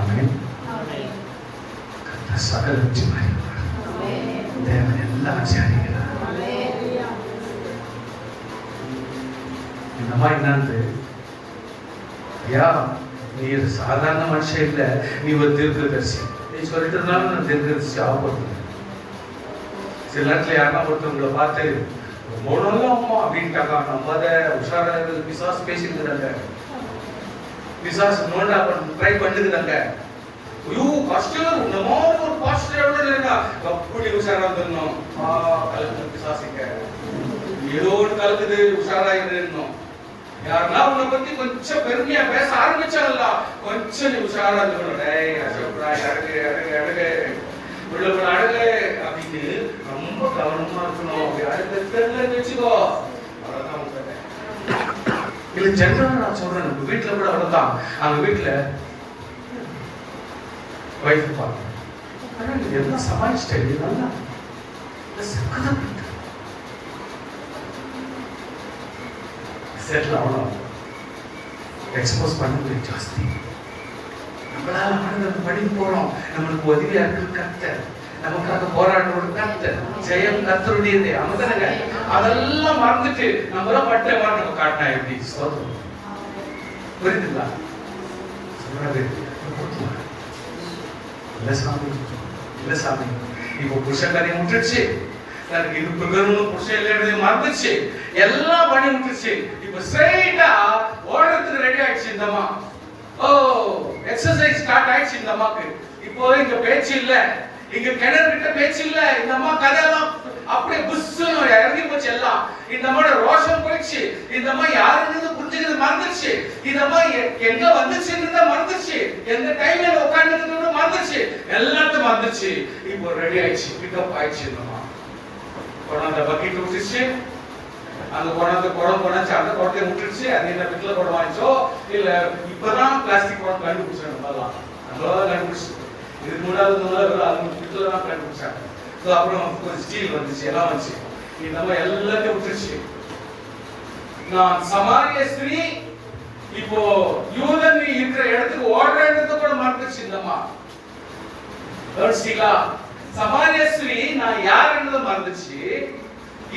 ஆமென். கர்த்தர் சகல ஜீவனை தேவன் எல்லாம் விசாரிக்கிறார். இந்த மாதிரி என்னது, ஐயா நீ சாதாரண மனுஷன் இல்ல, நீ ஒரு தீர்க்கதரிசி. நீ சொல்லிட்டு இருந்தாலும் நான் தீர்க்கதரிசி ஆகப்படுறேன். சில நேரத்துல யாருன்னா ஒருத்தவங்களை பார்த்து போனோம்ல அம்மா அப்படின்ட்டாக்கா, நம்ம அதை உஷாரா பிசாசு பேசிருக்கிறாங்க, பிசாசு நோண்டா ட்ரை பண்ணுகிறாங்க. ஐயோ பாஸ்டர், இந்த மாதிரி ஒரு பாஸ்டர் எவ்வளவு இல்லைன்னா அப்படி உஷாரா இருந்தோம். கலந்து பிசாசிக்க ஏதோ ஒன்று கலக்குது, உஷாரா இருந்தோம். யாருன்னா உன்னை பத்தி கொஞ்சம் பெருமையா பேச ஆரம்பிச்சாங்கல்ல, கொஞ்சம் நீ உஷாரா இருக்கணும். அழகு அப்படின்னு ரொம்ப கவனமா இருக்கணும். அப்படி வச்சுக்கோ, அவ்வளவுதான் உங்க. இல்ல ஜெனரலா நான் சொல்றேன், நம்ம வீட்டுல கூட அவ்வளவுதான். அவங்க வீட்டுல வைஃப் பார்க்க எல்லாம் சமாளிச்சிட்டேன், நல்லா செட்டில் ஆகணும். எக்ஸ்போஸ் பண்ண ஜாஸ்தி. நம்மளால ஆனந்தம் படிக்க போறோம். நம்மளுக்கு உதவியா இருக்கு கர்த்தர், நமக்காக போராடுற கர்த்தர், ஜெயம் கர்த்தருடையது. அமதனங்க அதெல்லாம் மறந்துட்டு நம்மளாம் பட்ட மாதிரி நம்ம காட்டினா எப்படி? சோதனை புரியுதுங்களா? சொல்றது இல்ல சாமி, இல்ல சாமி, இப்போ புருஷன் கதை முட்டுச்சு, எனக்கு இது புருஷன் இல்லைன்றது மறந்துச்சு, எல்லாம் பண்ணி முட்டுச்சு. இப்ப ஸ்ட்ரைட்டா ரெடி ஆயிடுச்சு இந்த அம்மா. ஓ எக்ஸசைஸ் ஸ்டார்ட் ஆயிடுச்சு இந்த அம்மாக்கு. இப்போ இங்க பேச்சு இல்ல, இங்க கிணறு கிட்ட பேச்சு இல்ல. இந்த அம்மா கதையெல்லாம் அப்படியே புஷ்ஷுன்னு இறங்கி போச்சு எல்லாம். இந்த அம்மாவோட ரோஷம் போயிடுச்சு. இந்த அம்மா யாருன்னு புரிஞ்சுக்கிறது மறந்துச்சு. இந்த அம்மா எங்க வந்துச்சுன்னு மறந்துச்சு. எந்த டைம்ல உட்கார்ந்து மறந்துச்சு. எல்லாத்தையும் மறந்துச்சு. இப்போ ரெடி ஆயிடுச்சு, பிக்கப் ஆயிடுச்சு. இந்த அம்மா கொண்டாந்த பக்கெட் விட்டுச்சு. அந்த கொண்டாந்து குடம் கொண்டாச்சு. அந்த குடத்தை விட்டுருச்சு. அது என்ன பிக்கல குடம் வாங்கிச்சோ இல்ல இப்பதான் பிளாஸ்டிக் குடம் கண்டுபிடிச்சாங்க. நல்லா கண்டுபிடிச்சு. இதுக்கு முன்னாடி அது பிக்கல தான் கண்டுபிடிச்சாங்க. அப்புறம் ஒரு ஸ்டீல் வந்துச்சு, எல்லாம் வந்துச்சு. இந்த அம்மா எல்லாத்தையும் விட்டுருச்சு. நான் சமாரிய ஸ்திரீ இப்போ யூதன் இருக்கிற இடத்துக்கு ஓடுறேன்றத கூட மறந்துச்சு இந்த அம்மா. சமாரிய ஸ்திரீ நான் யாருன்றத மறந்துச்சு.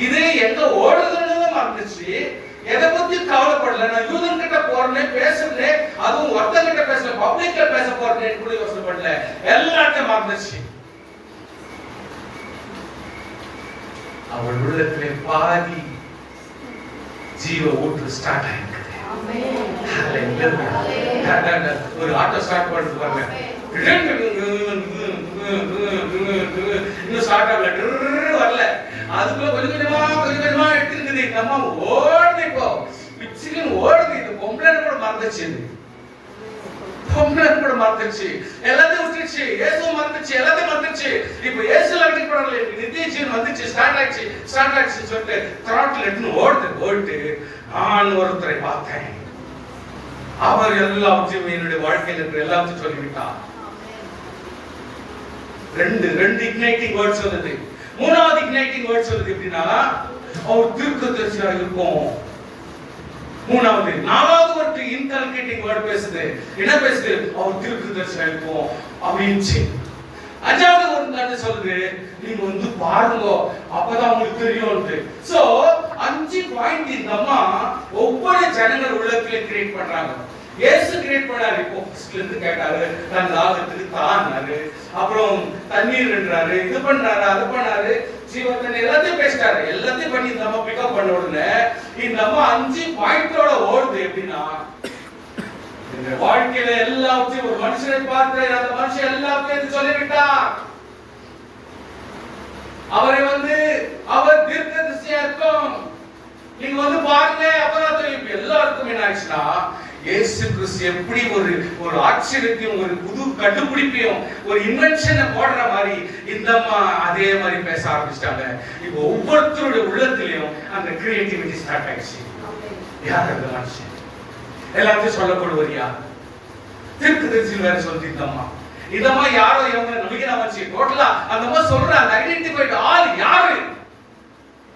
இது எங்க ஓடுதுன்றத மறந்துச்சு. எதை பத்தி கவலைப்படல. நான் யூதன் கிட்ட போறேன் பேசுறேன், அதுவும் ஒருத்தன் கிட்ட பேசல, பப்ளிக்ல பேச போறேன் கூட யோசனை பண்ணல. எல்லாத்தையும் மறந்துச்சு. அவள் உள்ளத்திலே பாதி ஜீவ ஊற்று ஸ்டார்ட் ஆயிருக்கு. ஒரு ஆட்டோ ஸ்டார்ட் பண்ணுறது பாருங்க, இன்னும் ஸ்டார்ட் ஆகல, வரல. அதுக்குள்ள கொஞ்சம் கொஞ்சமா எடுத்துருக்குது. நம்ம ஓடுது, இப்போ பிச்சுக்குன்னு ஓடுது. இது பொம்பளை கூட மறந்துச்சு. கூட மறந்துச்சு. எல்லாத்தையும் விட்டுருச்சு. இயேசு மறந்துச்சு. எல்லாத்தையும் மறந்துச்சு. இப்போ இயேசு அடிக்க போறாங்க. நித்திய ஜீவன் வந்துச்சு. ஸ்டார்ட் ஆயிடுச்சு சொல்லிட்டு த்ராட்டில் எடுத்து ஓடிட்டு நான் ஒருத்தரை பார்த்தேன். அவர் எல்லாத்தையும் என்னுடைய வாழ்க்கையில் இருக்கிற எல்லாத்தையும் சொல்லிவிட்டார். ரெண்டு இக்னைட்டிங் வேர்ட்ஸ் வருது. மூணாவது இக்னைட்டிங் வேர்ட்ஸ் வருது எப்படின்னா, அவர் தீர்க்கதரிசியா இருக்கும். மூணாவது. நாலாவது ஒரு இன்கல்கேட்டிங் வேர்ட் பேசுது. என்ன பேசுது? அவர் தீர்க்கதரிசியா இருக்கும் அப்படின்னு. அஞ்சாவது ஒரு கதை சொல்லுது, நீங்க பாருங்க அப்பதான் உங்களுக்கு தெரியும். சோ 5 பாயிண்ட் இந்த அம்மா ஒவ்வொரு ஜனங்கள் உள்ளத்துல கிரியேட் பண்றாங்க. இயேசு கிரியேட் பண்ணாரு. இப்போ ஃபர்ஸ்ட்ல இருந்து கேட்டாரு, தன் தாகத்துக்கு தான்னாரு, அப்புறம் தண்ணீர் என்றாரு, இது பண்ணாரு, அது பண்ணாரு, ஜீவத்தண்ணி எல்லாத்தையும் பேசிட்டாரு. எல்லாத்தையும் பண்ணி இந்த அம்மா பிக்கப் பண்ண உடனே இந்த அம்மா 5 பாயிண்டோட ஓடுது. எப்படின்னா, இந்த வாழ்க்கையில எல்லாத்தையும் ஒரு மனுஷனை பார்த்து அந்த மனுஷன் எல்லாத்தையும் சொல்லிவிட்டார். அவரை அவர் தீர்க்கதரிசியா இருக்கும். நீங்க பாருங்க, அப்பதான் தெரியும். எல்லாருக்கும் என்ன ஆச்சுன்னா, இயேசு கிறிஸ்து எப்படி ஒரு ஆச்சரியத்தையும் ஒரு புது கண்டுபிடிப்பையும் ஒரு இன்வென்ஷனை போடுற மாதிரி இந்த அம்மா அதே மாதிரி பேச ஆரம்பிச்சிட்டாங்க. இப்போ ஒவ்வொருத்தருடைய உள்ளத்திலையும் அந்த கிரியேட்டிவிட்டி ஸ்டார்ட் ஆயிடுச்சு. யார் அந்த மனுஷன்? எல்லாத்தையும் சொல்லப்படுவது யார்? தீர்க்கதரிசி வேற சொல்லி இந்த அம்மா யாரோ இவங்க நம்பிக்கை வச்சு டோட்டலா அந்த அம்மா சொல்றாங்க, ஐடென்டிஃபைட் ஆள் யாரு?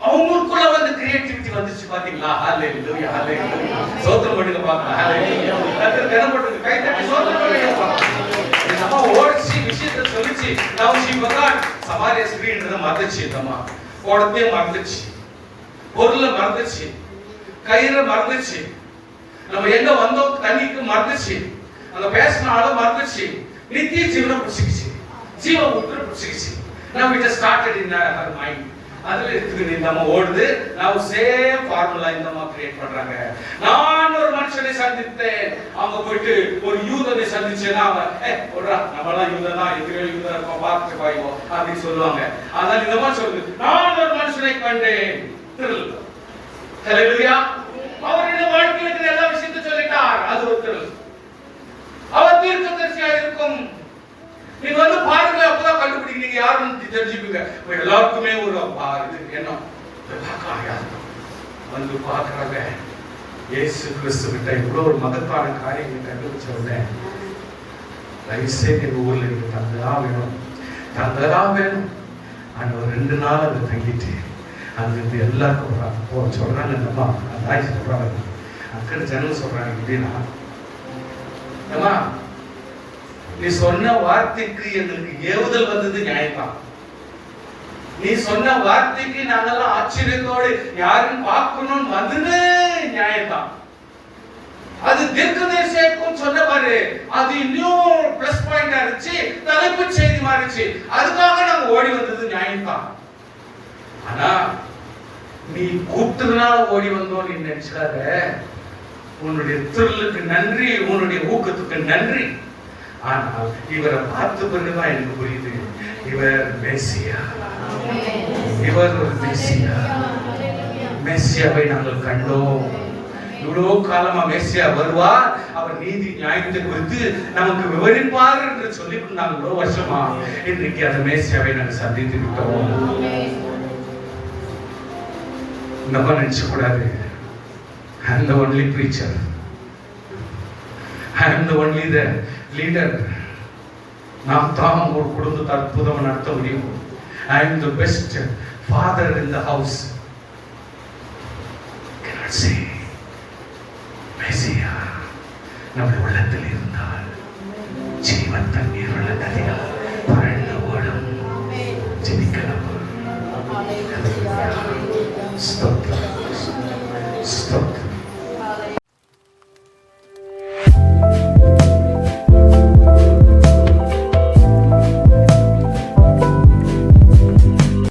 அவங்களுக்குள்ள கிரியேட்டிவிட்டி வந்துச்சு. பாத்தீங்களா? ஹalleluya ஹalleluya. சோத்திரம் பண்ணுங்க பாக்கலாம். ஹalleluya. கர்த்தர் கரம் போட்டு கை தட்டி சோத்திரம் பண்ணுங்க பாக்கலாம். இந்த அம்மா ஓடிச்சு, விஷயத்தை சொல்லிச்சு. நான் ஜீவகாட் சமாரிய ஸ்திரீன்றத மறந்துச்சு. இந்த அம்மா ஓடத்தே மறந்துச்சு, பொருளை மறந்துச்சு, கயிறை மறந்துச்சு, நம்ம எங்க வந்தோம் தண்ணிக்கு மறந்துச்சு, அங்க பேசின ஆள மறந்துச்சு, நித்திய ஜீவனை புடிச்சிக்கிச்சு, ஜீவ ஊற்று புடிச்சிக்கிச்சு. Now it has started in her mind. அதுல இருக்குது இந்த அம்மா ஓடுது. நான் சேம் ஃபார்முலா இந்த அம்மா கிரியேட் பண்றாங்க. நான் ஒரு மனுஷனை சந்தித்தேன், அவங்க போயிட்டு ஒரு யூதனை சந்திச்சேன்னா ஓடுறா நம்மளாம் யூதன் தான், எதிரே யூதன் இருக்கோம், பார்த்துட்டு பாய்வோ அப்படின்னு சொல்லுவாங்க. அதனால இந்த அம்மா சொல்லுது, நான் ஒரு மனுஷனை கண்டேன். ஹalleluya. அவருடைய வாழ்க்கையில் இருக்கிற எல்லா விஷயத்தையும் சொல்லிட்டார். அது ஒரு திரள். அவர் தீர்க்கதரிசியா இருக்கும். நீங்க பாருங்க, அப்பதான் கண்டுபிடிக்கிறீங்க யாருன்னு தெரிஞ்சுப்பீங்க. எல்லாருக்குமே ஒரு இது எண்ணம், பாக்குறாங்க இயேசு கிறிஸ்து கிட்ட இவ்வளவு ஒரு மகத்தான காரியங்களை கண்டுபிடிச்ச உடனே எங்க ஊர்ல இருக்கு தங்கதான் வேணும். ஆண்டவர் 2 நாள் அது தங்கிட்டு அங்கிருந்து எல்லாருக்கும் சொல்றாங்க. சொல்றாங்க அக்கட ஜனங்க சொல்றாங்க எப்படின்னா, நீ சொன்ன வார்த்தைக்கு எங்களுக்கு ஏவுதல் வந்தது நியாயம்தான். நீ சொன்ன வார்த்தைக்கு நாங்கெல்லாம் ஆச்சரியத்தோடு யாரும் பார்க்கணும்னு வந்தது நியாயம்தான். அது தீர்க்கதரிசிக்கும் சொன்ன பாரு, அது இன்னும் பிளஸ் பாயிண்டா இருந்துச்சு, தலைப்பு செய்தி மாறிச்சு. அதுக்காக நாங்க ஓடி வந்தது நியாயம்தான். ஆனா நீ கூப்பிட்டதுனால ஓடி வந்தோம் நீ நினைச்சாத. உன்னுடைய திரளுக்கு நன்றி, உன்னுடைய ஊக்கத்துக்கு நன்றி. ஆனால் இவரை பார்த்த பிறகுதான் எனக்கு புரியுது, இவர் மெசியா. இவர் ஒரு மெசியா. மெசியாவை நாங்கள் கண்டோம். இவ்வளோ காலமா மெசியா வருவார், அவர் நீதி நியாயத்தை குறித்து நமக்கு விவரிப்பார் என்று சொல்லி நாங்கள் இவ்வளோ வருஷமா இன்றைக்கு அந்த மெசியாவை நாங்கள் சந்தித்து விட்டோம். நம்ம நினைச்ச கூடாது, I am the only preacher, I am the only the leader. நாம் தான் ஒரு குடும்பத்தை அற்புதம் நடத்த முடியும். I am the best father in the house. Cannot say மெசியா நம்முடைய உள்ளத்தில் இருந்தால் ஜீவன் தண்ணீர் உள்ள நதிகள் புரண்டு ஓடும். ஜெபிக்கலாம். ஸ்தோத்திரம், ஸ்தோத்திரம்.